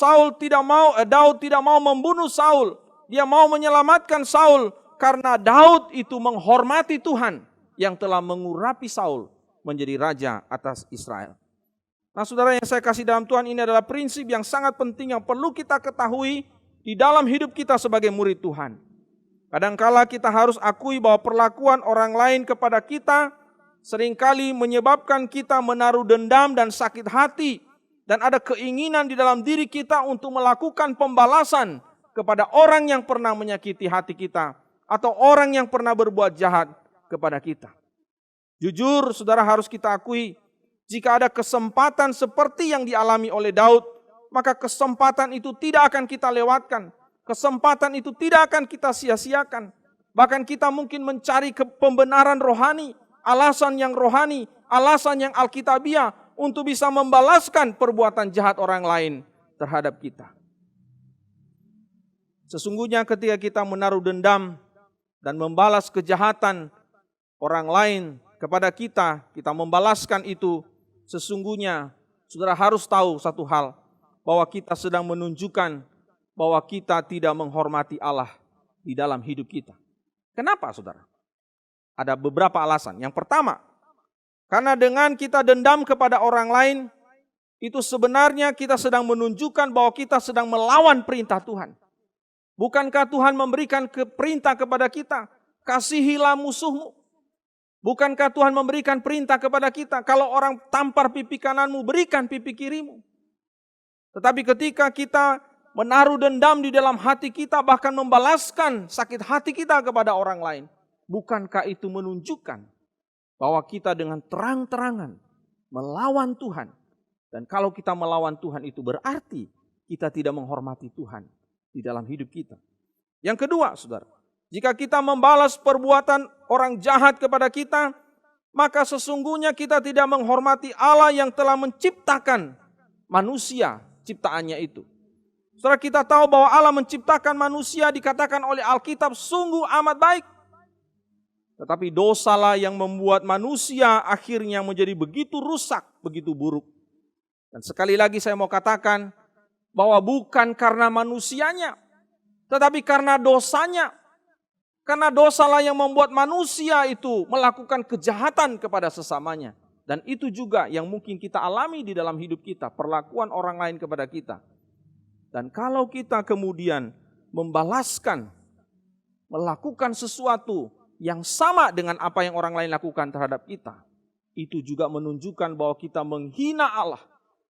Daud tidak mau membunuh Saul. Dia mau menyelamatkan Saul karena Daud itu menghormati Tuhan yang telah mengurapi Saul menjadi raja atas Israel. Nah saudara yang saya kasih dalam Tuhan, ini adalah prinsip yang sangat penting yang perlu kita ketahui di dalam hidup kita sebagai murid Tuhan. Kadangkala kita harus akui bahwa perlakuan orang lain kepada kita seringkali menyebabkan kita menaruh dendam dan sakit hati. Dan ada keinginan di dalam diri kita untuk melakukan pembalasan kepada orang yang pernah menyakiti hati kita atau orang yang pernah berbuat jahat kepada kita. Jujur, saudara, harus kita akui, jika ada kesempatan seperti yang dialami oleh Daud, maka kesempatan itu tidak akan kita lewatkan. Kesempatan itu tidak akan kita sia-siakan. Bahkan kita mungkin mencari pembenaran rohani, alasan yang rohani, alasan yang alkitabiah untuk bisa membalaskan perbuatan jahat orang lain terhadap kita. Sesungguhnya ketika kita menaruh dendam dan membalas kejahatan orang lain kepada kita, kita membalaskan itu, sesungguhnya saudara harus tahu satu hal, bahwa kita sedang menunjukkan bahwa kita tidak menghormati Allah di dalam hidup kita. Kenapa saudara? Ada beberapa alasan. Yang pertama, karena dengan kita dendam kepada orang lain, itu sebenarnya kita sedang menunjukkan bahwa kita sedang melawan perintah Tuhan. Bukankah Tuhan memberikan perintah kepada kita, kasihilah musuhmu. Bukankah Tuhan memberikan perintah kepada kita, kalau orang tampar pipi kananmu, berikan pipi kirimu. Tetapi ketika kita menaruh dendam di dalam hati kita, bahkan membalaskan sakit hati kita kepada orang lain, bukankah itu menunjukkan bahwa kita dengan terang-terangan melawan Tuhan? Dan kalau kita melawan Tuhan, itu berarti kita tidak menghormati Tuhan di dalam hidup kita. Yang kedua, saudara, jika kita membalas perbuatan orang jahat kepada kita, maka sesungguhnya kita tidak menghormati Allah yang telah menciptakan manusia ciptaannya itu. Saudara, kita tahu bahwa Allah menciptakan manusia, dikatakan oleh Alkitab sungguh amat baik. Tetapi dosalah yang membuat manusia akhirnya menjadi begitu rusak, begitu buruk. Dan sekali lagi saya mau katakan bahwa bukan karena manusianya, tetapi karena dosanya. Karena dosalah yang membuat manusia itu melakukan kejahatan kepada sesamanya. Dan itu juga yang mungkin kita alami di dalam hidup kita, perlakuan orang lain kepada kita. Dan kalau kita kemudian membalaskan, melakukan sesuatu yang sama dengan apa yang orang lain lakukan terhadap kita, itu juga menunjukkan bahwa kita menghina Allah.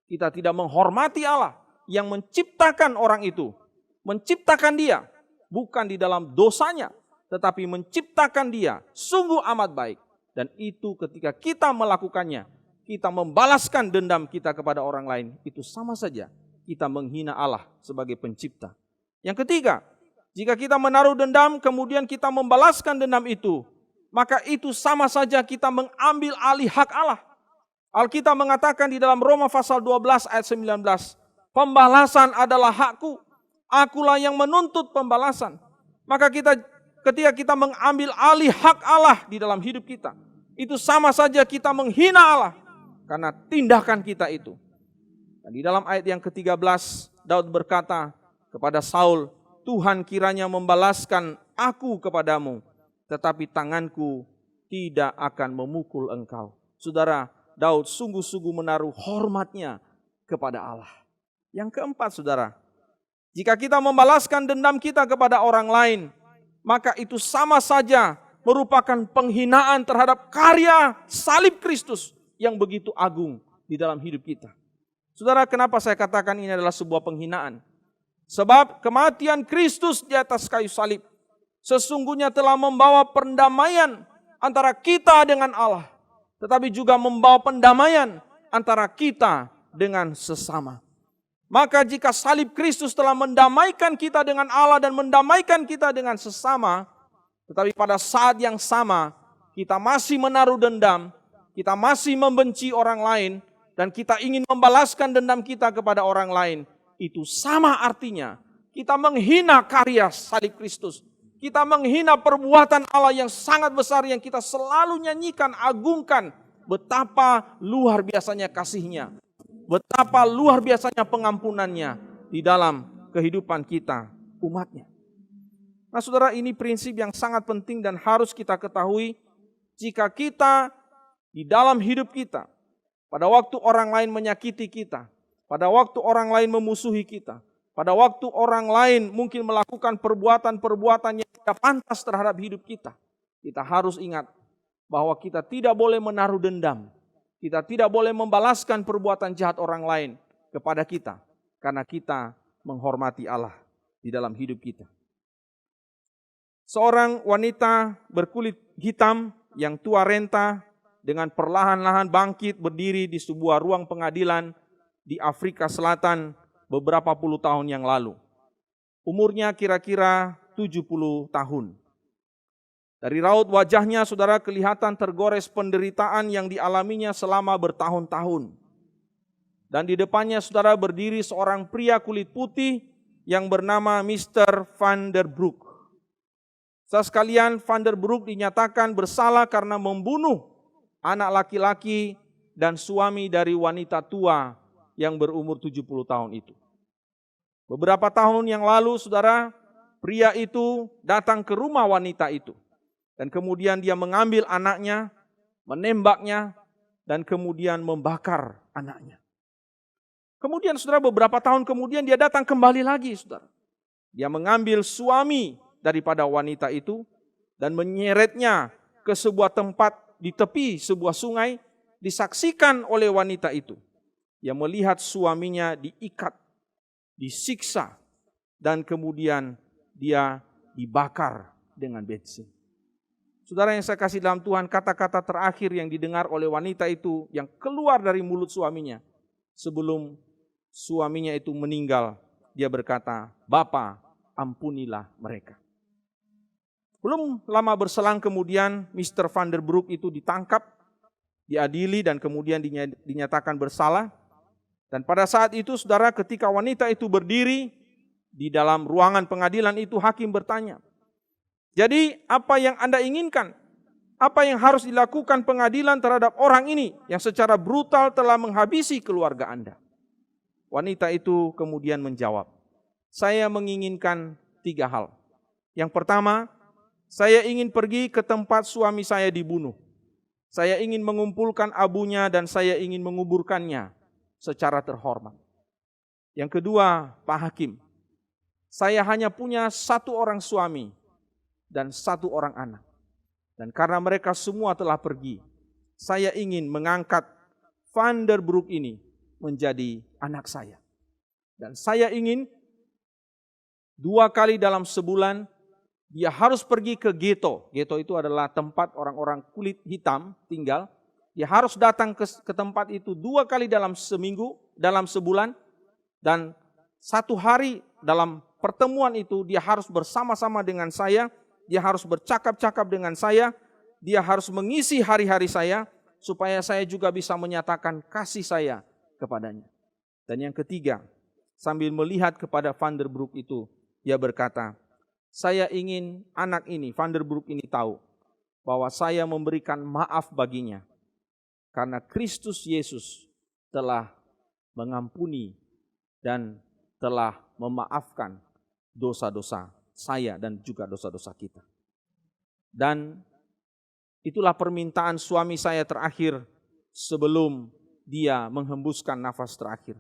Kita tidak menghormati Allah yang menciptakan orang itu, menciptakan dia, bukan di dalam dosanya, tetapi menciptakan dia sungguh amat baik. Dan itu ketika kita melakukannya, kita membalaskan dendam kita kepada orang lain, itu sama saja kita menghina Allah sebagai pencipta. Yang ketiga, jika kita menaruh dendam kemudian kita membalaskan dendam itu, maka itu sama saja kita mengambil alih hak Allah. Alkitab mengatakan di dalam Roma pasal 12 ayat 19, pembalasan adalah hakku, akulah yang menuntut pembalasan. Maka ketika kita mengambil alih hak Allah di dalam hidup kita, itu sama saja kita menghina Allah karena tindakan kita itu. Dan di dalam ayat yang ke-13, Daud berkata kepada Saul, Tuhan kiranya membalaskan aku kepadamu, tetapi tanganku tidak akan memukul engkau. Saudara, Daud sungguh-sungguh menaruh hormatnya kepada Allah. Yang keempat, saudara, jika kita membalaskan dendam kita kepada orang lain, maka itu sama saja merupakan penghinaan terhadap karya salib Kristus yang begitu agung di dalam hidup kita. Saudara, kenapa saya katakan ini adalah sebuah penghinaan? Sebab kematian Kristus di atas kayu salib sesungguhnya telah membawa perdamaian antara kita dengan Allah, tetapi juga membawa pendamaian antara kita dengan sesama. Maka jika salib Kristus telah mendamaikan kita dengan Allah dan mendamaikan kita dengan sesama, tetapi pada saat yang sama kita masih menaruh dendam, kita masih membenci orang lain, dan kita ingin membalaskan dendam kita kepada orang lain, itu sama artinya kita menghina karya salib Kristus. Kita menghina perbuatan Allah yang sangat besar yang kita selalu nyanyikan, agungkan. Betapa luar biasanya kasih-Nya. Betapa luar biasanya pengampunannya di dalam kehidupan kita, umat-Nya. Nah saudara, ini prinsip yang sangat penting dan harus kita ketahui. Jika kita di dalam hidup kita, pada waktu orang lain menyakiti kita, pada waktu orang lain memusuhi kita, pada waktu orang lain mungkin melakukan perbuatan-perbuatan yang tidak pantas terhadap hidup kita, kita harus ingat bahwa kita tidak boleh menaruh dendam. Kita tidak boleh membalaskan perbuatan jahat orang lain kepada kita, karena kita menghormati Allah di dalam hidup kita. Seorang wanita berkulit hitam yang tua renta dengan perlahan-lahan bangkit berdiri di sebuah ruang pengadilan di Afrika Selatan beberapa puluh tahun yang lalu. Umurnya kira-kira 70 tahun. Dari raut wajahnya, saudara, kelihatan tergores penderitaan yang dialaminya selama bertahun-tahun. Dan di depannya, saudara, berdiri seorang pria kulit putih yang bernama Mr. Van der Broek. Saudara sekalian, Van der Broek dinyatakan bersalah karena membunuh anak laki-laki dan suami dari wanita tua yang berumur 70 tahun itu. Beberapa tahun yang lalu, saudara, pria itu datang ke rumah wanita itu. Dan kemudian dia mengambil anaknya, menembaknya, dan kemudian membakar anaknya. Kemudian saudara, beberapa tahun kemudian dia datang kembali lagi, saudara. Dia mengambil suami daripada wanita itu dan menyeretnya ke sebuah tempat di tepi sebuah sungai, disaksikan oleh wanita itu. Yang melihat suaminya diikat, disiksa, dan kemudian dia dibakar dengan bensin. Saudara yang saya kasih dalam Tuhan, kata-kata terakhir yang didengar oleh wanita itu yang keluar dari mulut suaminya sebelum suaminya itu meninggal, dia berkata, "Bapa, ampunilah mereka." Belum lama berselang kemudian Mr. Van der Broek itu ditangkap, diadili dan kemudian dinyatakan bersalah. Dan pada saat itu saudara, ketika wanita itu berdiri di dalam ruangan pengadilan itu, hakim bertanya, "Jadi apa yang Anda inginkan? Apa yang harus dilakukan pengadilan terhadap orang ini yang secara brutal telah menghabisi keluarga Anda?" Wanita itu kemudian menjawab, "Saya menginginkan 3 hal. Yang pertama, saya ingin pergi ke tempat suami saya dibunuh. Saya ingin mengumpulkan abunya dan saya ingin menguburkannya secara terhormat. Yang kedua, Pak Hakim, saya hanya punya 1 orang suami dan 1 orang anak. Dan karena mereka semua telah pergi, saya ingin mengangkat Van der Broek ini menjadi anak saya. Dan saya ingin 2 kali dalam sebulan dia harus pergi ke ghetto. Ghetto itu adalah tempat orang-orang kulit hitam tinggal. Dia harus datang ke tempat itu 2 kali dalam seminggu, dalam sebulan. Dan 1 hari dalam pertemuan itu dia harus bersama-sama dengan saya. Dia harus bercakap-cakap dengan saya. Dia harus mengisi hari-hari saya supaya saya juga bisa menyatakan kasih saya kepadanya." Dan yang ketiga, sambil melihat kepada Van der Broek itu, dia berkata, "Saya ingin anak ini, Van der Broek ini tahu bahwa saya memberikan maaf baginya. Karena Kristus Yesus telah mengampuni dan telah memaafkan dosa-dosa saya dan juga dosa-dosa kita." Dan itulah permintaan suami saya terakhir sebelum dia menghembuskan nafas terakhir.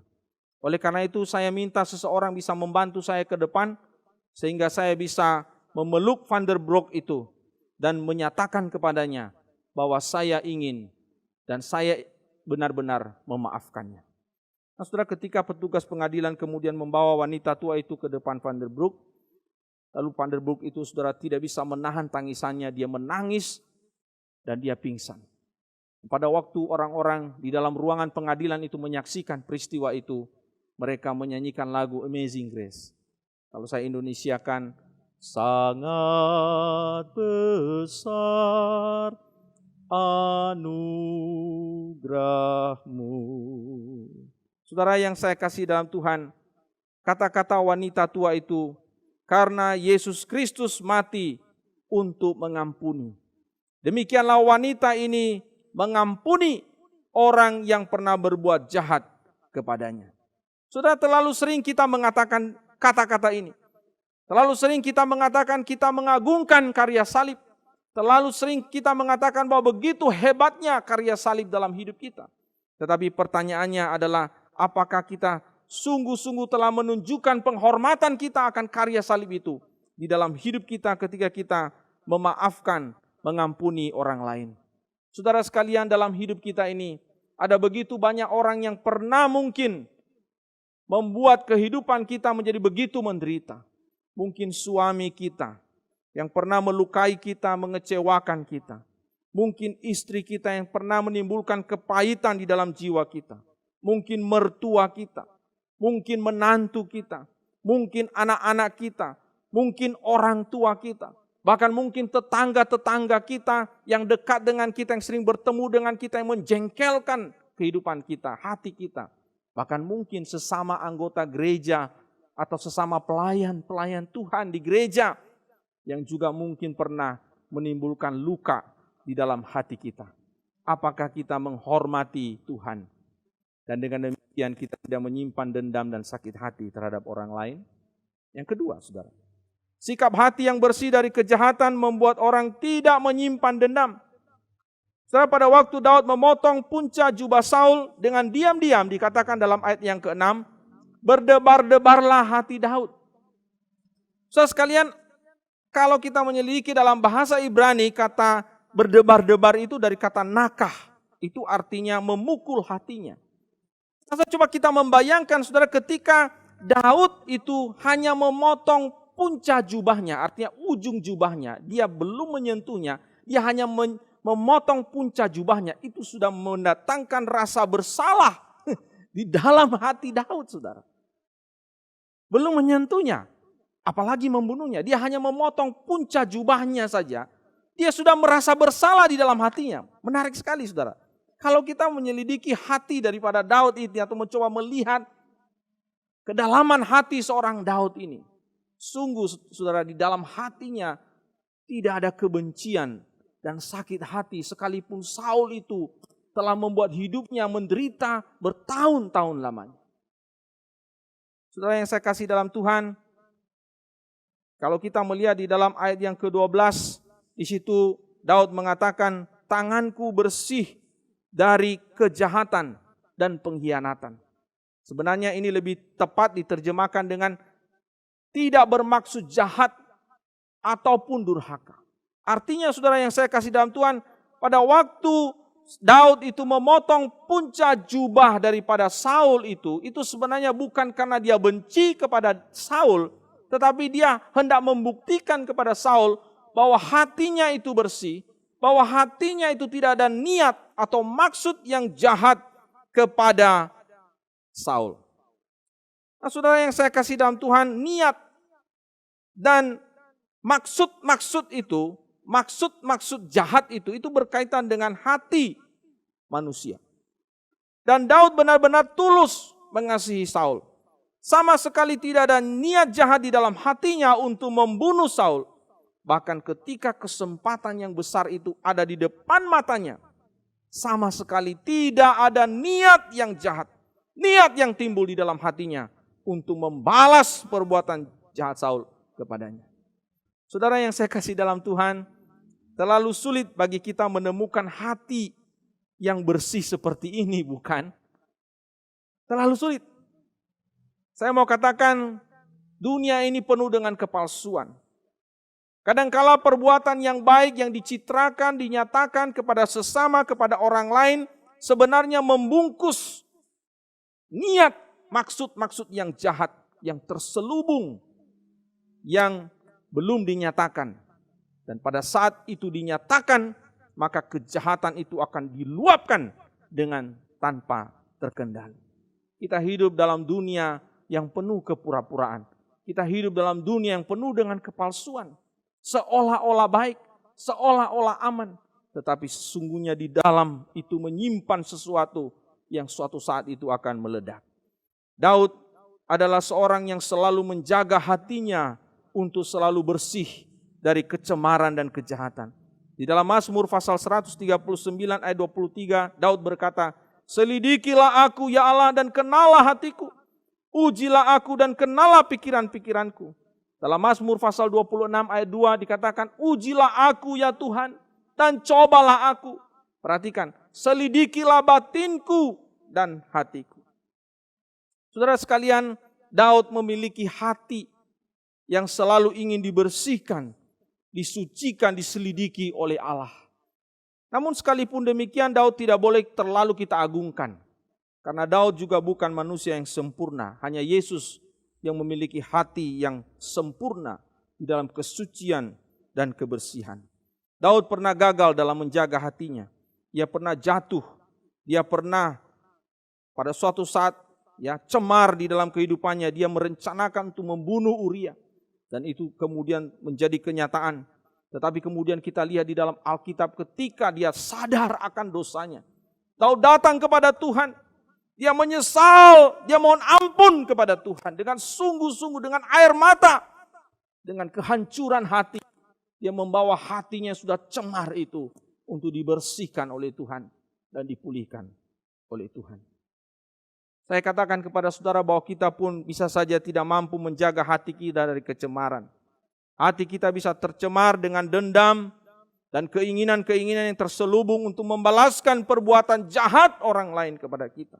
Oleh karena itu saya minta seseorang bisa membantu saya ke depan sehingga saya bisa memeluk Van der Broek itu dan menyatakan kepadanya bahwa saya ingin dan saya benar-benar memaafkannya. Nah, saudara, ketika petugas pengadilan kemudian membawa wanita tua itu ke depan Van der Broek, lalu Van der Broek itu saudara tidak bisa menahan tangisannya, dia menangis dan dia pingsan. Pada waktu orang-orang di dalam ruangan pengadilan itu menyaksikan peristiwa itu, mereka menyanyikan lagu Amazing Grace. Kalau saya Indonesiakan, sangat besar anugerahmu. Saudara yang saya kasih dalam Tuhan, kata-kata wanita tua itu, karena Yesus Kristus mati untuk mengampuni. Demikianlah wanita ini mengampuni orang yang pernah berbuat jahat kepadanya. Saudara, terlalu sering kita mengatakan kata-kata ini. Terlalu sering kita mengatakan kita mengagungkan karya salib. Terlalu sering kita mengatakan bahwa begitu hebatnya karya salib dalam hidup kita. Tetapi pertanyaannya adalah, apakah kita sungguh-sungguh telah menunjukkan penghormatan kita akan karya salib itu di dalam hidup kita ketika kita memaafkan, mengampuni orang lain. Saudara sekalian, dalam hidup kita ini ada begitu banyak orang yang pernah mungkin membuat kehidupan kita menjadi begitu menderita. Mungkin suami kita yang pernah melukai kita, mengecewakan kita. Mungkin istri kita yang pernah menimbulkan kepahitan di dalam jiwa kita. Mungkin mertua kita, mungkin menantu kita, mungkin anak-anak kita, mungkin orang tua kita. Bahkan mungkin tetangga-tetangga kita yang dekat dengan kita, yang sering bertemu dengan kita, yang menjengkelkan kehidupan kita, hati kita. Bahkan mungkin sesama anggota gereja atau sesama pelayan-pelayan Tuhan di gereja yang juga mungkin pernah menimbulkan luka di dalam hati kita. Apakah kita menghormati Tuhan? Dan dengan demikian kita tidak menyimpan dendam dan sakit hati terhadap orang lain. Yang kedua, saudara, sikap hati yang bersih dari kejahatan membuat orang tidak menyimpan dendam. Saudara, pada waktu Daud memotong punca jubah Saul dengan diam-diam, dikatakan dalam ayat yang ke-6, berdebar-debarlah hati Daud. Saudara sekalian, kalau kita menyelidiki dalam bahasa Ibrani, kata berdebar-debar itu dari kata nakah. Itu artinya memukul hatinya. Coba kita membayangkan saudara ketika Daud itu hanya memotong punca jubahnya, artinya ujung jubahnya. Dia belum menyentuhnya, dia hanya memotong punca jubahnya. Itu sudah mendatangkan rasa bersalah di dalam hati Daud, saudara. Belum menyentuhnya, apalagi membunuhnya. Dia hanya memotong punca jubahnya saja. Dia sudah merasa bersalah di dalam hatinya. Menarik sekali, saudara. Kalau kita menyelidiki hati daripada Daud ini atau mencoba melihat kedalaman hati seorang Daud ini. Sungguh, saudara, di dalam hatinya tidak ada kebencian dan sakit hati. Sekalipun Saul itu telah membuat hidupnya menderita bertahun-tahun lamanya. Saudara yang saya kasih dalam Tuhan, kalau kita melihat di dalam ayat yang ke-12, di situ Daud mengatakan, tanganku bersih dari kejahatan dan pengkhianatan. Sebenarnya ini lebih tepat diterjemahkan dengan tidak bermaksud jahat ataupun durhaka. Artinya saudara yang saya kasih dalam Tuhan, pada waktu Daud itu memotong punca jubah daripada Saul itu sebenarnya bukan karena dia benci kepada Saul, tetapi dia hendak membuktikan kepada Saul bahwa hatinya itu bersih, bahwa hatinya itu tidak ada niat atau maksud yang jahat kepada Saul. Nah, saudara yang saya kasih dalam Tuhan, niat dan maksud jahat itu berkaitan dengan hati manusia. Dan Daud benar-benar tulus mengasihi Saul. Sama sekali tidak ada niat jahat di dalam hatinya untuk membunuh Saul. Bahkan ketika kesempatan yang besar itu ada di depan matanya, sama sekali tidak ada niat yang jahat, niat yang timbul di dalam hatinya untuk membalas perbuatan jahat Saul kepadanya. Saudara yang saya kasih dalam Tuhan, terlalu sulit bagi kita menemukan hati yang bersih seperti ini, bukan? Terlalu sulit. Saya mau katakan, dunia ini penuh dengan kepalsuan. Kadangkala perbuatan yang baik yang dicitrakan, dinyatakan kepada sesama, kepada orang lain, sebenarnya membungkus niat, maksud-maksud yang jahat, yang terselubung, yang belum dinyatakan. Dan pada saat itu dinyatakan, maka kejahatan itu akan diluapkan dengan tanpa terkendali. Kita hidup dalam dunia yang penuh kepura-puraan. Kita hidup dalam dunia yang penuh dengan kepalsuan. Seolah-olah baik, seolah-olah aman. Tetapi sesungguhnya di dalam itu menyimpan sesuatu yang suatu saat itu akan meledak. Daud adalah seorang yang selalu menjaga hatinya untuk selalu bersih dari kecemaran dan kejahatan. Di dalam Mazmur pasal 139 ayat 23, Daud berkata, "Selidikilah aku ya Allah dan kenalah hatiku. Ujilah aku dan kenalah pikiran-pikiranku." Dalam Mazmur pasal 26 ayat 2 dikatakan, "Ujilah aku ya Tuhan dan cobalah aku." Perhatikan, selidikilah batinku dan hatiku. Saudara sekalian, Daud memiliki hati yang selalu ingin dibersihkan, disucikan, diselidiki oleh Allah. Namun sekalipun demikian, Daud tidak boleh terlalu kita agungkan. Karena Daud juga bukan manusia yang sempurna. Hanya Yesus yang memiliki hati yang sempurna di dalam kesucian dan kebersihan. Daud pernah gagal dalam menjaga hatinya. Dia pernah jatuh. Dia pernah pada suatu saat cemar di dalam kehidupannya. Dia merencanakan untuk membunuh Uria. Dan itu kemudian menjadi kenyataan. Tetapi kemudian kita lihat di dalam Alkitab ketika dia sadar akan dosanya. Daud datang kepada Tuhan. Dia menyesal, dia mohon ampun kepada Tuhan. Dengan sungguh-sungguh, dengan air mata. Dengan kehancuran hati. Dia membawa hatinya sudah cemar itu untuk dibersihkan oleh Tuhan. Dan dipulihkan oleh Tuhan. Saya katakan kepada saudara bahwa kita pun bisa saja tidak mampu menjaga hati kita dari kecemaran. Hati kita bisa tercemar dengan dendam dan keinginan-keinginan yang terselubung untuk membalaskan perbuatan jahat orang lain kepada kita.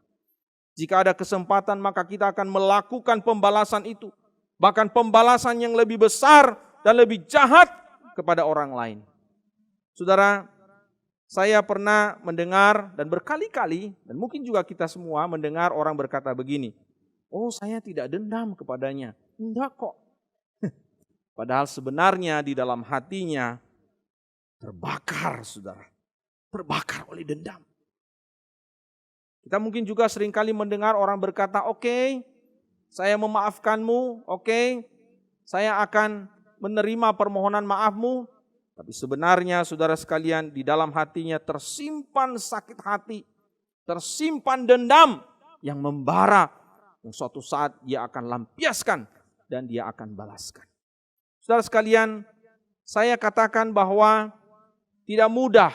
Jika ada kesempatan maka kita akan melakukan pembalasan itu. Bahkan pembalasan yang lebih besar dan lebih jahat kepada orang lain. Saudara, Saya pernah mendengar dan berkali-kali, dan mungkin juga kita semua mendengar orang berkata begini, oh saya tidak dendam kepadanya. Enggak kok. Padahal sebenarnya di dalam hatinya terbakar, saudara. Terbakar oleh dendam. Kita mungkin juga seringkali mendengar orang berkata, oke, saya memaafkanmu, oke, saya akan menerima permohonan maafmu. Tapi sebenarnya saudara sekalian di dalam hatinya tersimpan sakit hati, tersimpan dendam yang membara, yang suatu saat dia akan lampiaskan dan dia akan balaskan. Saudara sekalian, saya katakan bahwa tidak mudah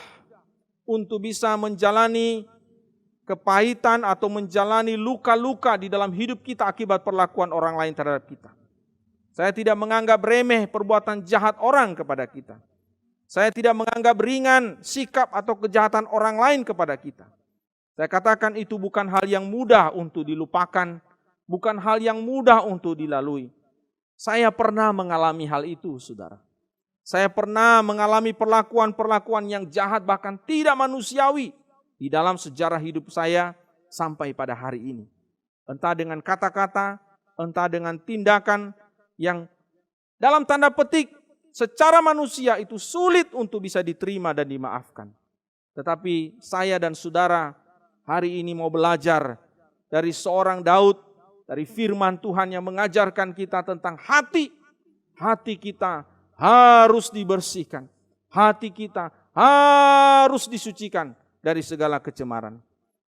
untuk bisa menjalani kepahitan atau menjalani luka-luka di dalam hidup kita akibat perlakuan orang lain terhadap kita. Saya tidak menganggap remeh perbuatan jahat orang kepada kita. Saya tidak menganggap ringan sikap atau kejahatan orang lain kepada kita. Saya katakan itu bukan hal yang mudah untuk dilupakan, bukan hal yang mudah untuk dilalui. Saya pernah mengalami hal itu, saudara. Saya pernah mengalami perlakuan-perlakuan yang jahat bahkan tidak manusiawi di dalam sejarah hidup saya sampai pada hari ini. Entah dengan kata-kata, entah dengan tindakan yang dalam tanda petik secara manusia itu sulit untuk bisa diterima dan dimaafkan. Tetapi saya dan saudara hari ini mau belajar dari seorang Daud, dari firman Tuhan yang mengajarkan kita tentang hati. Hati kita harus dibersihkan. Hati kita harus disucikan dari segala kecemaran.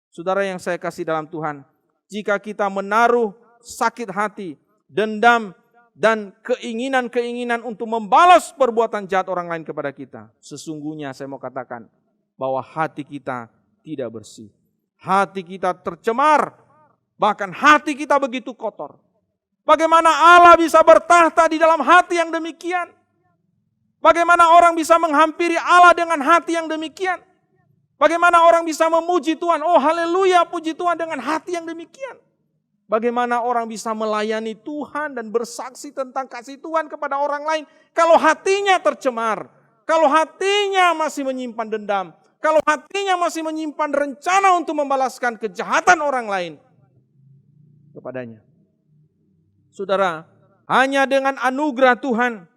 Saudara yang saya kasih dalam Tuhan, jika kita menaruh sakit hati, dendam, dan keinginan-keinginan untuk membalas perbuatan jahat orang lain kepada kita, sesungguhnya saya mau katakan bahwa hati kita tidak bersih. Hati kita tercemar, bahkan hati kita begitu kotor. Bagaimana Allah bisa bertahta di dalam hati yang demikian? Bagaimana orang bisa menghampiri Allah dengan hati yang demikian? Bagaimana orang bisa memuji Tuhan, oh haleluya puji Tuhan dengan hati yang demikian? Bagaimana orang bisa melayani Tuhan dan bersaksi tentang kasih Tuhan kepada orang lain kalau hatinya tercemar, kalau hatinya masih menyimpan dendam, kalau hatinya masih menyimpan rencana untuk membalaskan kejahatan orang lain kepadanya. Saudara, hanya dengan anugerah Tuhan,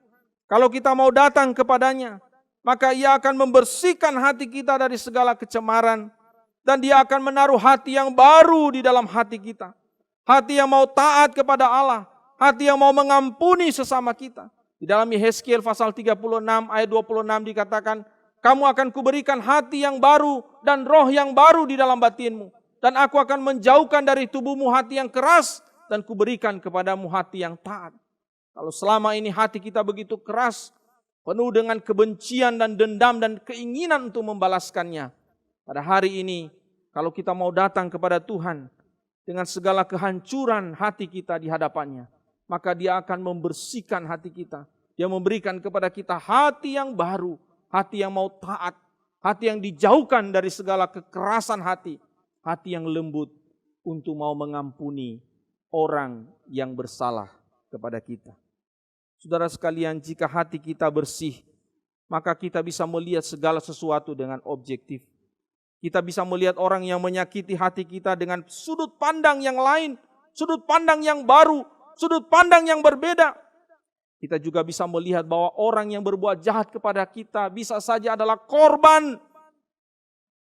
kalau kita mau datang kepadanya, maka Ia akan membersihkan hati kita dari segala kecemaran dan Dia akan menaruh hati yang baru di dalam hati kita. Hati yang mau taat kepada Allah, hati yang mau mengampuni sesama kita. Di dalam Yehezkiel pasal 36 ayat 26 dikatakan, kamu akan kuberikan hati yang baru dan roh yang baru di dalam batinmu. Dan aku akan menjauhkan dari tubuhmu hati yang keras dan kuberikan kepadamu hati yang taat. Kalau selama ini hati kita begitu keras, penuh dengan kebencian dan dendam dan keinginan untuk membalaskannya. Pada hari ini, kalau kita mau datang kepada Tuhan, dengan segala kehancuran hati kita di hadapannya, maka Dia akan membersihkan hati kita. Dia memberikan kepada kita hati yang baru, hati yang mau taat, hati yang dijauhkan dari segala kekerasan hati, hati yang lembut untuk mau mengampuni orang yang bersalah kepada kita. Saudara sekalian, jika hati kita bersih, maka kita bisa melihat segala sesuatu dengan objektif. Kita bisa melihat orang yang menyakiti hati kita dengan sudut pandang yang lain, sudut pandang yang baru, sudut pandang yang berbeda. Kita juga bisa melihat bahwa orang yang berbuat jahat kepada kita bisa saja adalah korban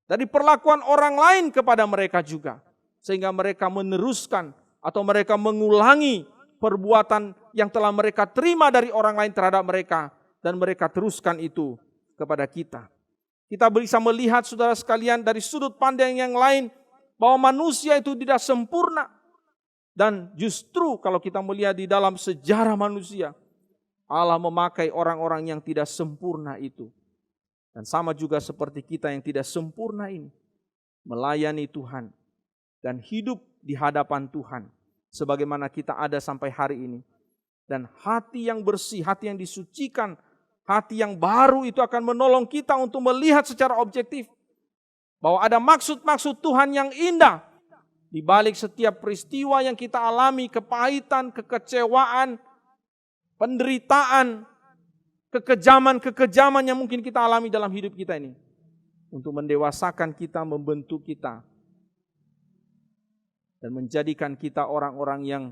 dari perlakuan orang lain kepada mereka juga. Sehingga mereka meneruskan atau mereka mengulangi perbuatan yang telah mereka terima dari orang lain terhadap mereka. Dan mereka teruskan itu kepada kita. Kita bisa melihat saudara sekalian dari sudut pandang yang lain bahwa manusia itu tidak sempurna. Dan justru kalau kita melihat di dalam sejarah manusia, Allah memakai orang-orang yang tidak sempurna itu. Dan sama juga seperti kita yang tidak sempurna ini, melayani Tuhan dan hidup di hadapan Tuhan sebagaimana kita ada sampai hari ini. Dan hati yang bersih, hati yang disucikan, hati yang baru itu akan menolong kita untuk melihat secara objektif bahwa ada maksud-maksud Tuhan yang indah di balik setiap peristiwa yang kita alami, kepahitan, kekecewaan, penderitaan, kekejaman-kekejaman yang mungkin kita alami dalam hidup kita ini. untuk mendewasakan kita, membentuk kita, dan menjadikan kita orang-orang yang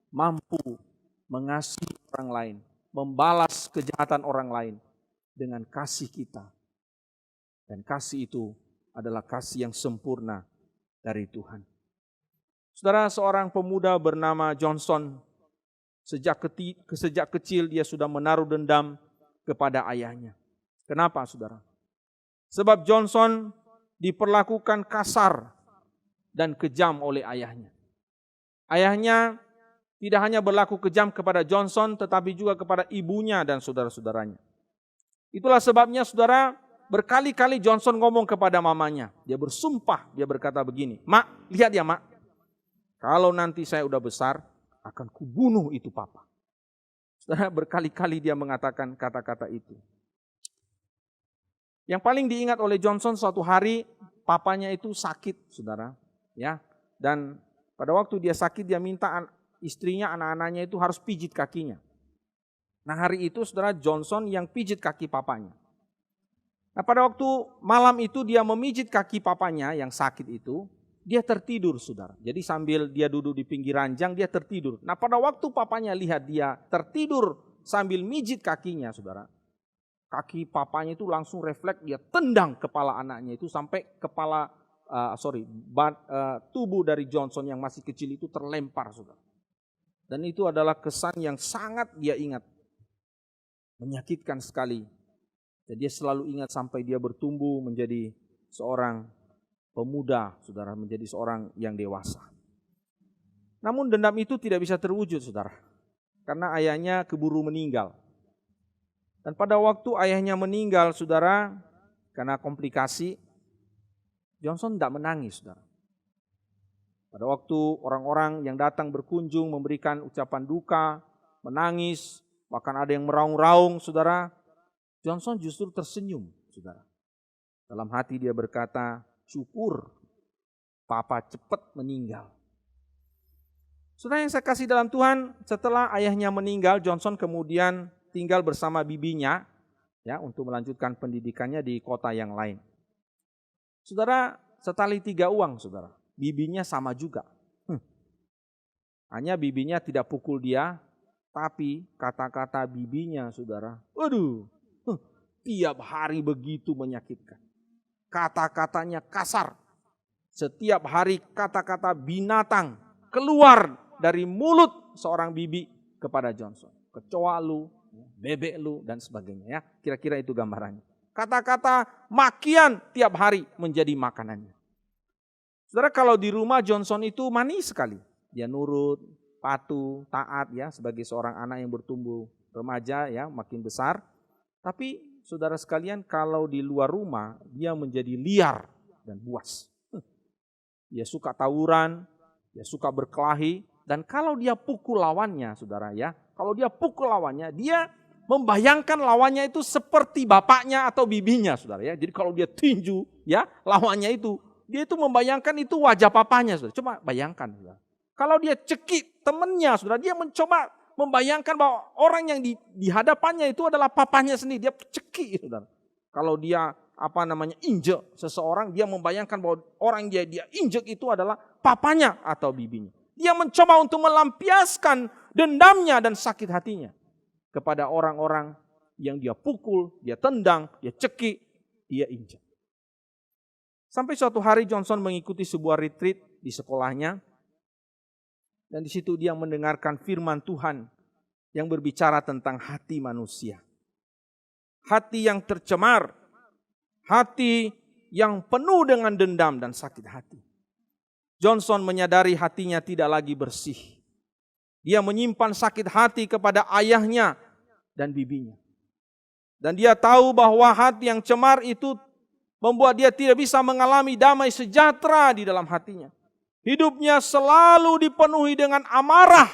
mampu mengasihi orang lain, membalas kejahatan orang lain dengan kasih kita. Dan kasih itu adalah kasih yang sempurna dari Tuhan. Saudara, seorang pemuda bernama Johnson, sejak kecil dia sudah menaruh dendam kepada ayahnya. Kenapa, saudara? Sebab Johnson diperlakukan kasar dan kejam oleh ayahnya. Ayahnya tidak hanya berlaku kejam kepada Johnson, tetapi juga kepada ibunya dan saudara-saudaranya. Itulah sebabnya, saudara, berkali-kali Johnson ngomong kepada mamanya. Dia bersumpah, dia berkata begini, "Mak, lihat ya mak, kalau nanti saya udah besar, akan kubunuh itu papa." Saudara, berkali-kali dia mengatakan kata-kata itu. Yang paling diingat oleh Johnson, suatu hari papanya itu sakit, saudara, ya. Dan pada waktu dia sakit, dia minta istrinya, anak-anaknya itu harus pijit kakinya. Nah, hari itu, saudara, Johnson yang pijit kaki papanya. Nah, pada waktu malam itu dia memijit kaki papanya yang sakit itu, dia tertidur, saudara. Jadi sambil dia duduk di pinggir ranjang, dia tertidur. Nah, pada waktu papanya lihat dia tertidur sambil mijit kakinya, saudara, kaki papanya itu langsung refleks, dia tendang kepala anaknya itu sampai tubuh dari Johnson yang masih kecil itu terlempar, saudara. Dan itu adalah kesan yang sangat dia ingat. Menyakitkan sekali. Dan dia selalu ingat sampai dia bertumbuh menjadi seorang pemuda, saudara, menjadi seorang yang dewasa. Namun dendam itu tidak bisa terwujud, saudara. Karena ayahnya keburu meninggal. Dan pada waktu ayahnya meninggal, saudara, karena komplikasi, Johnson tidak menangis, saudara. Pada waktu orang-orang yang datang berkunjung memberikan ucapan duka, menangis, bahkan ada yang meraung-raung, saudara, Johnson justru tersenyum, saudara. Dalam hati dia berkata, syukur papa cepat meninggal. Saudara yang saya kasih dalam Tuhan, setelah ayahnya meninggal, Johnson kemudian tinggal bersama bibinya, ya, untuk melanjutkan pendidikannya di kota yang lain. Saudara, setali 3 uang, saudara. Bibinya sama juga. Hanya bibinya tidak pukul dia, tapi kata-kata bibinya, saudara, waduh, tiap hari begitu menyakitkan. Kata-katanya kasar. Setiap hari kata-kata binatang keluar dari mulut seorang bibi kepada Johnson. Kecoa lu, bebek lu, dan sebagainya. Ya, kira-kira itu gambarannya. Kata-kata makian tiap hari menjadi makanannya. Saudara, kalau di rumah Johnson itu manis sekali. Dia nurut, patuh, taat, ya, sebagai seorang anak yang bertumbuh remaja, ya, makin besar. Tapi saudara sekalian, kalau di luar rumah dia menjadi liar dan buas. Dia suka tawuran, dia suka berkelahi, dan kalau dia pukul lawannya, saudara, ya, kalau dia pukul lawannya, dia membayangkan lawannya itu seperti bapaknya atau bibinya, saudara, ya. Jadi kalau dia tinju, ya, lawannya itu, dia itu membayangkan itu wajah papanya, saudara. Coba bayangkan, saudara. Kalau dia cekik temannya, saudara, dia mencoba membayangkan bahwa orang yang di hadapannya itu adalah papanya sendiri. Dia cekik, saudara. Kalau dia injek seseorang, dia membayangkan bahwa orang dia injek itu adalah papanya atau bibinya. Dia mencoba untuk melampiaskan dendamnya dan sakit hatinya kepada orang-orang yang dia pukul, dia tendang, dia cekik, dia injek. Sampai suatu hari Johnson mengikuti sebuah retreat di sekolahnya. Dan di situ dia mendengarkan firman Tuhan yang berbicara tentang hati manusia. Hati yang tercemar, hati yang penuh dengan dendam dan sakit hati. Johnson menyadari hatinya tidak lagi bersih. Dia menyimpan sakit hati kepada ayahnya dan bibinya. Dan dia tahu bahwa hati yang cemar itu membuat dia tidak bisa mengalami damai sejahtera di dalam hatinya. Hidupnya selalu dipenuhi dengan amarah.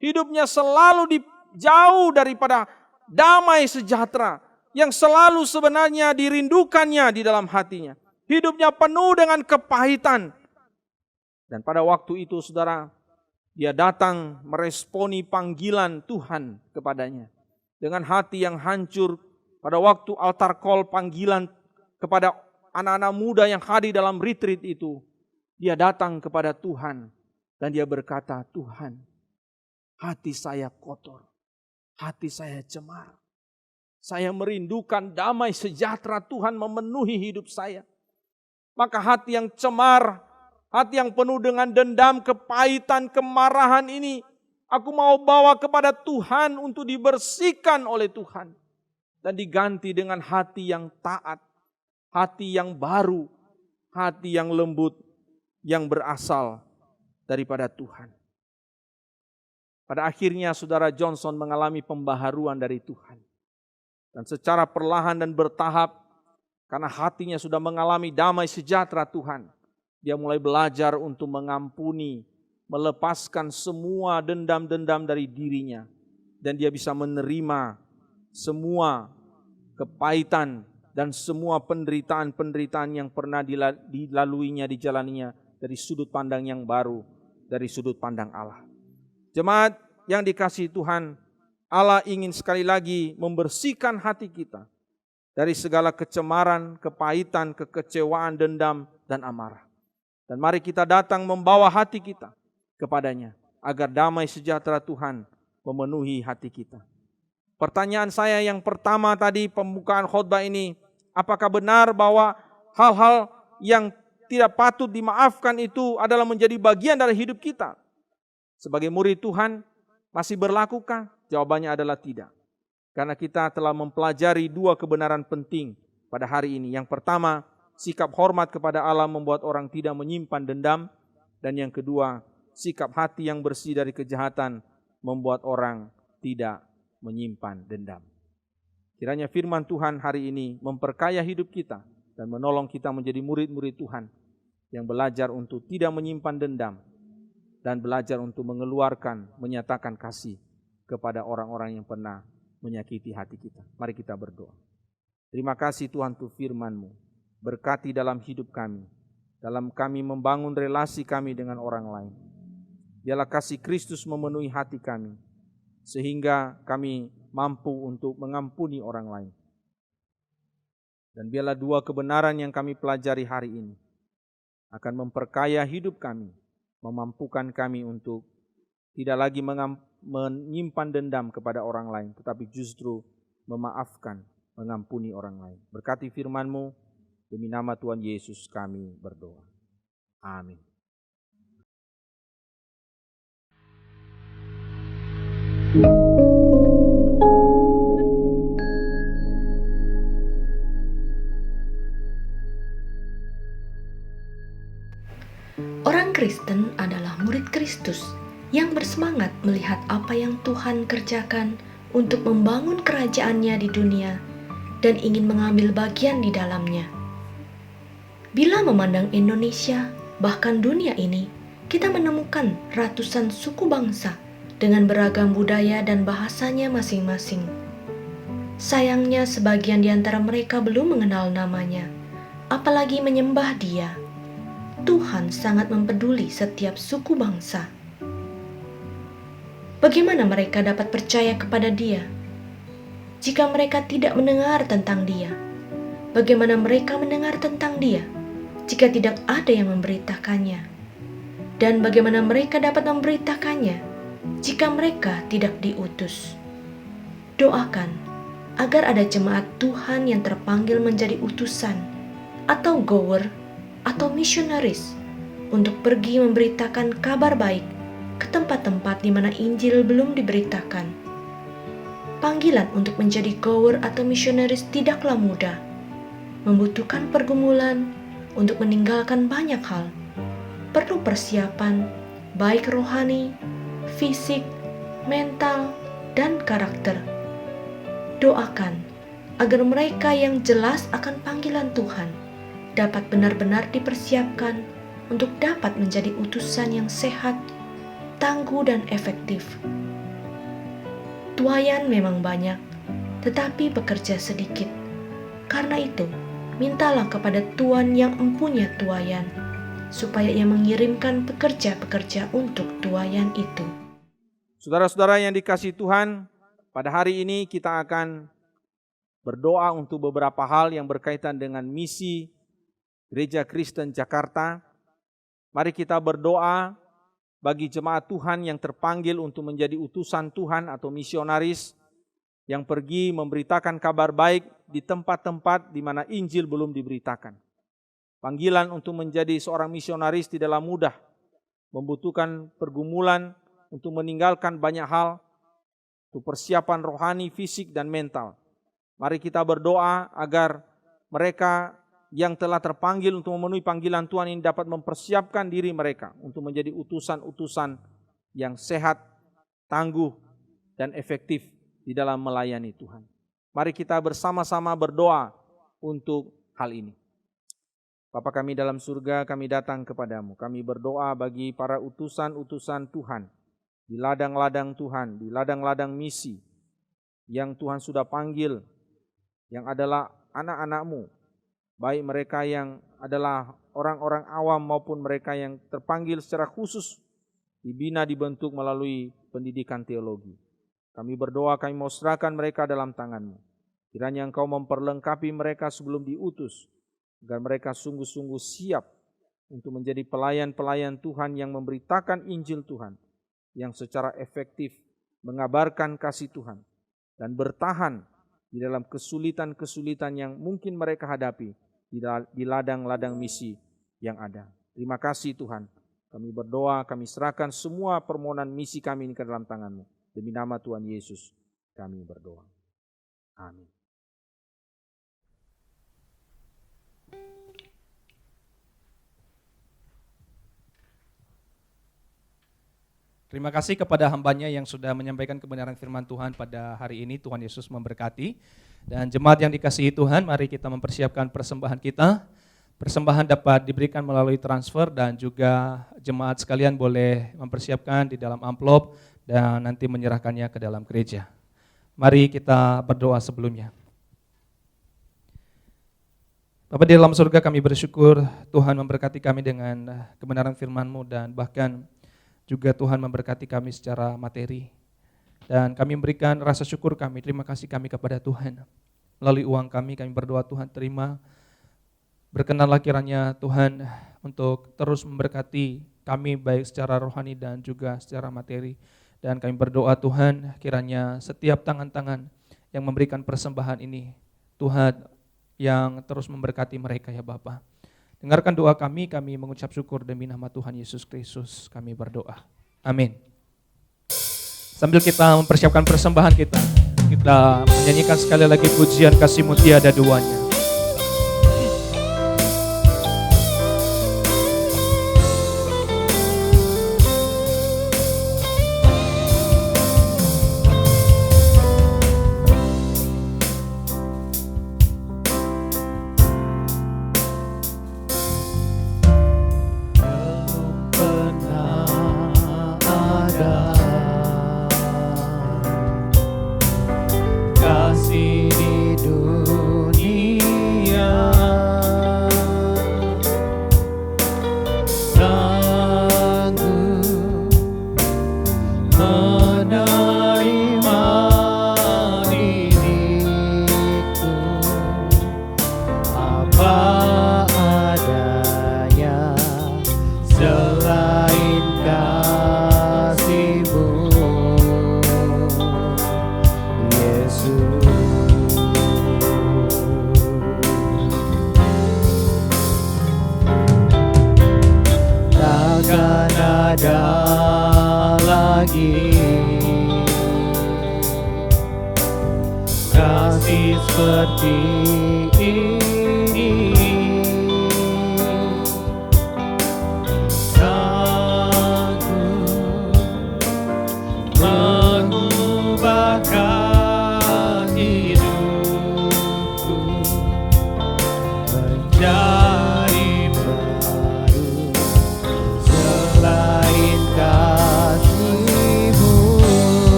Hidupnya selalu jauh daripada damai sejahtera yang selalu sebenarnya dirindukannya di dalam hatinya. Hidupnya penuh dengan kepahitan. Dan pada waktu itu, saudara, dia datang meresponi panggilan Tuhan kepadanya. Dengan hati yang hancur, pada waktu altar call panggilan kepada anak-anak muda yang hadir dalam retreat itu, dia datang kepada Tuhan dan dia berkata, Tuhan, hati saya kotor, hati saya cemar. Saya merindukan damai sejahtera Tuhan memenuhi hidup saya. Maka hati yang cemar, hati yang penuh dengan dendam, kepahitan, kemarahan ini, aku mau bawa kepada Tuhan untuk dibersihkan oleh Tuhan. Dan diganti dengan hati yang taat, hati yang baru, hati yang lembut, yang berasal daripada Tuhan. Pada akhirnya saudara Johnson mengalami pembaharuan dari Tuhan. Dan secara perlahan dan bertahap, karena hatinya sudah mengalami damai sejahtera Tuhan, dia mulai belajar untuk mengampuni, melepaskan semua dendam-dendam dari dirinya. Dan dia bisa menerima semua kepahitan dan semua penderitaan-penderitaan yang pernah dilaluinya, dijalaninya dari sudut pandang yang baru, dari sudut pandang Allah. Jemaat yang dikasihi Tuhan, Allah ingin sekali lagi membersihkan hati kita dari segala kecemaran, kepahitan, kekecewaan, dendam, dan amarah. Dan mari kita datang membawa hati kita kepadanya, agar damai sejahtera Tuhan memenuhi hati kita. Pertanyaan saya yang pertama tadi, pembukaan khotbah ini, apakah benar bahwa hal-hal yang tidak patut dimaafkan itu adalah menjadi bagian dari hidup kita? Sebagai murid Tuhan, masih berlakukah? Jawabannya adalah tidak. Karena kita telah mempelajari dua kebenaran penting pada hari ini. Yang pertama, sikap hormat kepada Allah membuat orang tidak menyimpan dendam. Dan yang kedua, sikap hati yang bersih dari kejahatan membuat orang tidak menyimpan dendam. Kiranya firman Tuhan hari ini memperkaya hidup kita dan menolong kita menjadi murid-murid Tuhan yang belajar untuk tidak menyimpan dendam dan belajar untuk mengeluarkan, menyatakan kasih kepada orang-orang yang pernah menyakiti hati kita. Mari kita berdoa. Terima kasih Tuhan untuk firman-Mu. Berkati dalam hidup kami, dalam kami membangun relasi kami dengan orang lain. Biarlah kasih Kristus memenuhi hati kami, sehingga kami mampu untuk mengampuni orang lain. Dan biarlah dua kebenaran yang kami pelajari hari ini akan memperkaya hidup kami, memampukan kami untuk tidak lagi menyimpan dendam kepada orang lain, tetapi justru memaafkan, mengampuni orang lain. Berkati firman-Mu, demi nama Tuhan Yesus kami berdoa. Amin. Orang Kristen adalah murid Kristus yang bersemangat melihat apa yang Tuhan kerjakan untuk membangun kerajaan-Nya di dunia dan ingin mengambil bagian di dalamnya. Bila memandang Indonesia, bahkan dunia ini, kita menemukan ratusan suku bangsa dengan beragam budaya dan bahasanya masing-masing. Sayangnya sebagian di antara mereka belum mengenal namanya, apalagi menyembah Dia. Tuhan sangat mempeduli setiap suku bangsa. Bagaimana mereka dapat percaya kepada Dia jika mereka tidak mendengar tentang Dia? Bagaimana mereka mendengar tentang Dia jika tidak ada yang memberitakannya? Dan bagaimana mereka dapat memberitakannya jika mereka tidak diutus? Doakan agar ada jemaat Tuhan yang terpanggil menjadi utusan atau goer atau misionaris untuk pergi memberitakan kabar baik ke tempat-tempat di mana Injil belum diberitakan. Panggilan untuk menjadi goer atau misionaris tidaklah mudah. Membutuhkan pergumulan untuk meninggalkan banyak hal. Perlu persiapan, baik rohani, fisik, mental, dan karakter. Doakan agar mereka yang jelas akan panggilan Tuhan dapat benar-benar dipersiapkan untuk dapat menjadi utusan yang sehat, tangguh, dan efektif. Tuayan memang banyak, tetapi bekerja sedikit. Karena itu, mintalah kepada Tuhan yang empunya tuayan, supaya Ia mengirimkan pekerja-pekerja untuk tuayan itu. Saudara-saudara yang dikasihi Tuhan, pada hari ini kita akan berdoa untuk beberapa hal yang berkaitan dengan misi Gereja Kristen Jakarta. Mari kita berdoa bagi jemaat Tuhan yang terpanggil untuk menjadi utusan Tuhan atau misionaris yang pergi memberitakan kabar baik di tempat-tempat di mana Injil belum diberitakan. Panggilan untuk menjadi seorang misionaris tidaklah mudah, membutuhkan pergumulan untuk meninggalkan banyak hal, untuk persiapan rohani, fisik, dan mental. Mari kita berdoa agar mereka yang telah terpanggil untuk memenuhi panggilan Tuhan ini dapat mempersiapkan diri mereka untuk menjadi utusan-utusan yang sehat, tangguh, dan efektif di dalam melayani Tuhan. Mari kita bersama-sama berdoa untuk hal ini. Bapa kami dalam surga, kami datang kepadamu. Kami berdoa bagi para utusan-utusan Tuhan di ladang-ladang Tuhan, di ladang-ladang misi yang Tuhan sudah panggil, yang adalah anak-anak-Mu, baik mereka yang adalah orang-orang awam maupun mereka yang terpanggil secara khusus, dibina, dibentuk melalui pendidikan teologi. Kami berdoa, kami mau serahkan mereka dalam tangan-Mu. Kiranya Engkau memperlengkapi mereka sebelum diutus, agar mereka sungguh-sungguh siap untuk menjadi pelayan-pelayan Tuhan yang memberitakan Injil Tuhan, yang secara efektif mengabarkan kasih Tuhan, dan bertahan di dalam kesulitan-kesulitan yang mungkin mereka hadapi di ladang-ladang misi yang ada. Terima kasih Tuhan. Kami berdoa, kami serahkan semua permohonan misi kami ini ke dalam tangan-Mu. Demi nama Tuhan Yesus kami berdoa. Amin. Terima kasih kepada hambanya yang sudah menyampaikan kebenaran firman Tuhan pada hari ini. Tuhan Yesus memberkati. Dan jemaat yang dikasihi Tuhan, mari kita mempersiapkan persembahan kita. Persembahan dapat diberikan melalui transfer dan juga jemaat sekalian boleh mempersiapkan di dalam amplop dan nanti menyerahkannya ke dalam gereja. Mari kita berdoa sebelumnya. Bapa di dalam surga, kami bersyukur Tuhan memberkati kami dengan kebenaran firman-Mu dan bahkan juga Tuhan memberkati kami secara materi. Dan kami memberikan rasa syukur kami, terima kasih kami kepada Tuhan. Melalui uang kami berdoa Tuhan terima. Berkenanlah kiranya Tuhan untuk terus memberkati kami baik secara rohani dan juga secara materi. Dan kami berdoa Tuhan kiranya setiap tangan-tangan yang memberikan persembahan ini, Tuhan yang terus memberkati mereka ya Bapa. Dengarkan doa kami mengucap syukur demi nama Tuhan Yesus Kristus kami berdoa. Amin. Sambil kita mempersiapkan persembahan kita menyanyikan sekali lagi pujian kasih-Mu tiada duanya.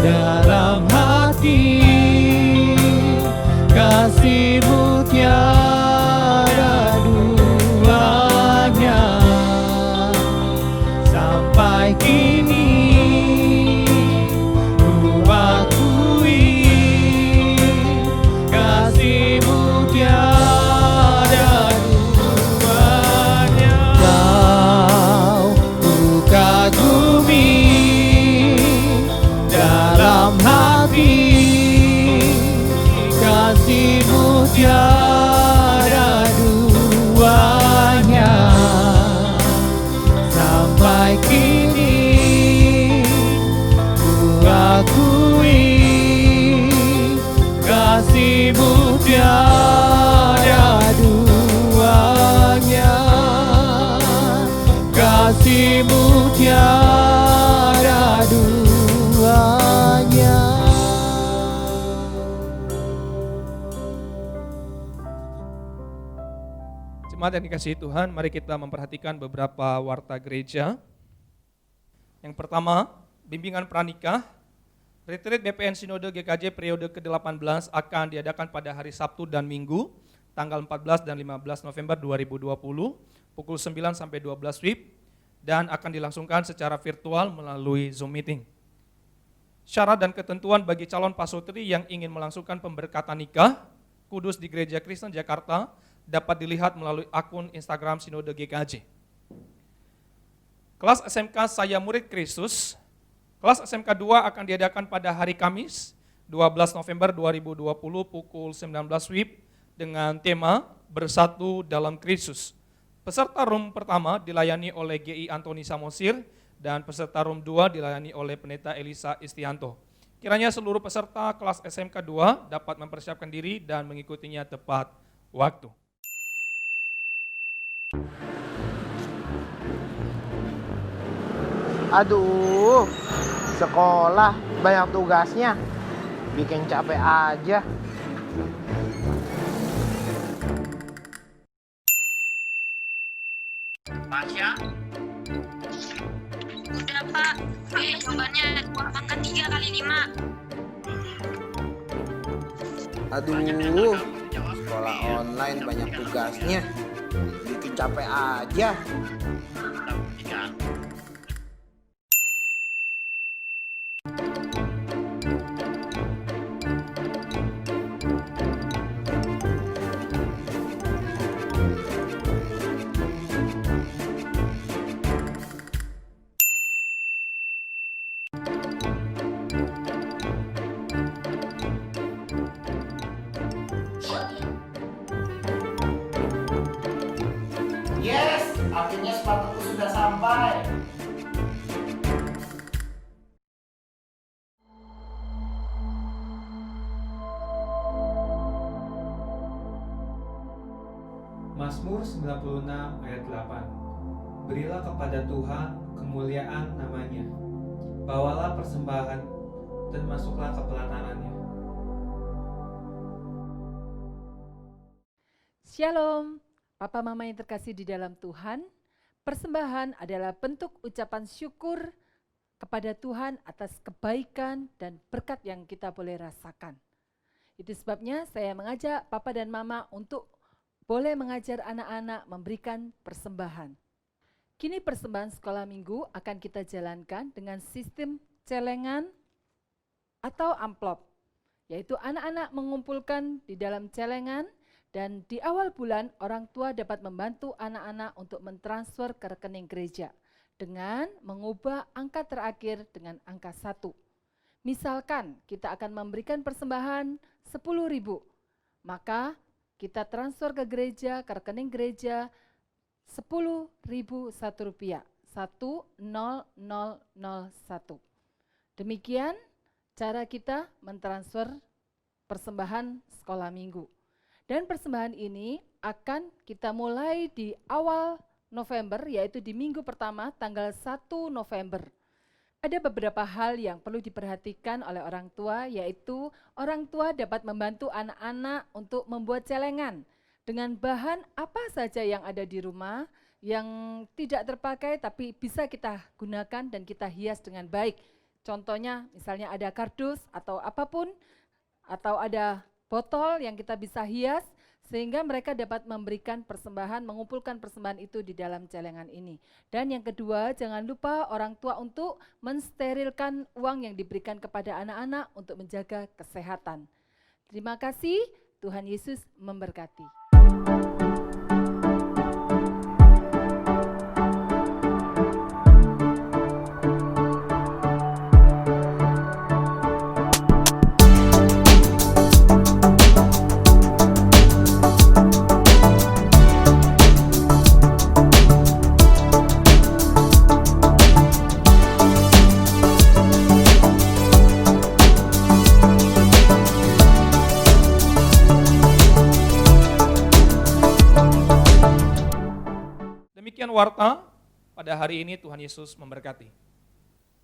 Dalam kasih-Mu tiada duanya. Sampai kini ku akui kasih-Mu tiada duanya. Kasih-Mu tiada duanya. Jemaat yang dikasihi Tuhan, mari kita memperhatikan beberapa warta gereja. Yang pertama, bimbingan pranikah. Retreat BPN Sinode GKJ periode ke-18 akan diadakan pada hari Sabtu dan Minggu, tanggal 14 dan 15 November 2020, pukul 9 sampai 12 WIB, dan akan dilangsungkan secara virtual melalui Zoom meeting. Syarat dan ketentuan bagi calon pasutri yang ingin melangsungkan pemberkatan nikah kudus di Gereja Kristen Jakarta dapat dilihat melalui akun Instagram Sinode GKJ. Kelas SMK Saya Murid Kristus, kelas SMK 2 akan diadakan pada hari Kamis, 12 November 2020 pukul 19 WIB dengan tema Bersatu dalam Kristus. Peserta room pertama dilayani oleh GI Antoni Samosir dan peserta room 2 dilayani oleh Pendeta Elisa Istianto. Kiranya seluruh peserta kelas SMK 2 dapat mempersiapkan diri dan mengikutinya tepat waktu. Aduh, sekolah banyak tugasnya, bikin capek aja. Tasya? Udah Pak, jawabannya makan 3 kali 5. Aduh, sekolah online banyak tugasnya, bikin capek aja. Yes, akhirnya sepatuku sudah sampai. Mazmur 96 ayat 8. Berilah kepada Tuhan kemuliaan namanya. Bawalah persembahan dan masuklah ke pelatarannya. Shalom, Papa Mama yang terkasih di dalam Tuhan. Persembahan adalah bentuk ucapan syukur kepada Tuhan atas kebaikan dan berkat yang kita boleh rasakan. Itu sebabnya saya mengajak Papa dan Mama untuk boleh mengajar anak-anak memberikan persembahan. Kini persembahan sekolah minggu akan kita jalankan dengan sistem celengan atau amplop, yaitu anak-anak mengumpulkan di dalam celengan dan di awal bulan orang tua dapat membantu anak-anak untuk mentransfer ke rekening gereja dengan mengubah angka terakhir dengan angka 1. Misalkan kita akan memberikan persembahan 10.000, maka kita transfer ke gereja, ke rekening gereja 10.001 rupiah, 10001. Demikian cara kita mentransfer persembahan sekolah minggu. Dan persembahan ini akan kita mulai di awal November, yaitu di minggu pertama tanggal 1 November. Ada beberapa hal yang perlu diperhatikan oleh orang tua, yaitu orang tua dapat membantu anak-anak untuk membuat celengan dengan bahan apa saja yang ada di rumah, yang tidak terpakai tapi bisa kita gunakan dan kita hias dengan baik. Contohnya misalnya ada kardus atau apapun, atau ada botol yang kita bisa hias, sehingga mereka dapat memberikan persembahan, mengumpulkan persembahan itu di dalam celengan ini. Dan yang kedua, jangan lupa orang tua untuk mensterilkan uang yang diberikan kepada anak-anak untuk menjaga kesehatan. Terima kasih, Tuhan Yesus memberkati. warta pada hari ini. Tuhan Yesus memberkati.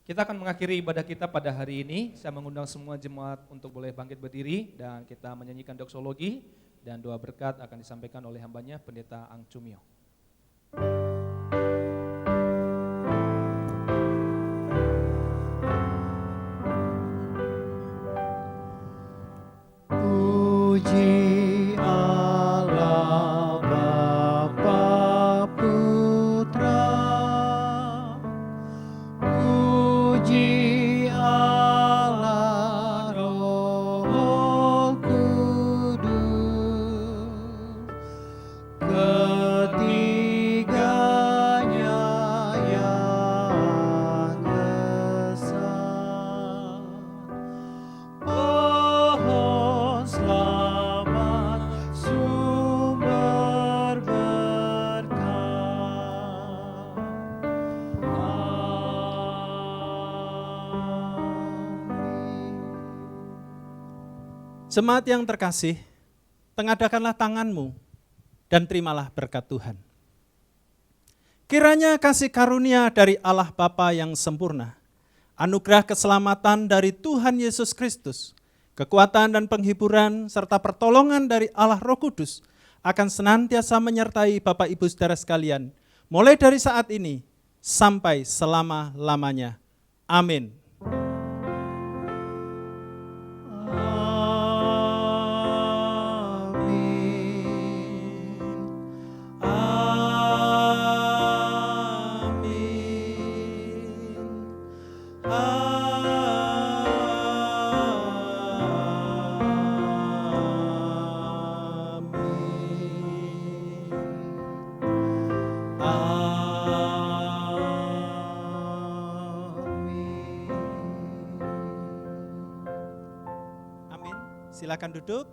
Kita akan mengakhiri ibadah kita pada hari ini. Saya mengundang semua jemaat untuk boleh bangkit berdiri dan kita menyanyikan doksologi dan doa berkat akan disampaikan oleh hambanya Pendeta Ang Cumio. Puji Allah Bapa Putra, puji Allah Roh Kudus, ketiganya yang esa. Pohon selamat sumber berkah. Jemaat yang terkasih, tengadahkanlah tanganmu dan terimalah berkat Tuhan. Kiranya kasih karunia dari Allah Bapa yang sempurna, anugerah keselamatan dari Tuhan Yesus Kristus, kekuatan dan penghiburan serta pertolongan dari Allah Roh Kudus akan senantiasa menyertai Bapak Ibu saudara sekalian, mulai dari saat ini sampai selama-lamanya. Amin. Silakan duduk.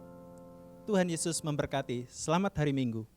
Tuhan Yesus memberkati. Selamat hari Minggu.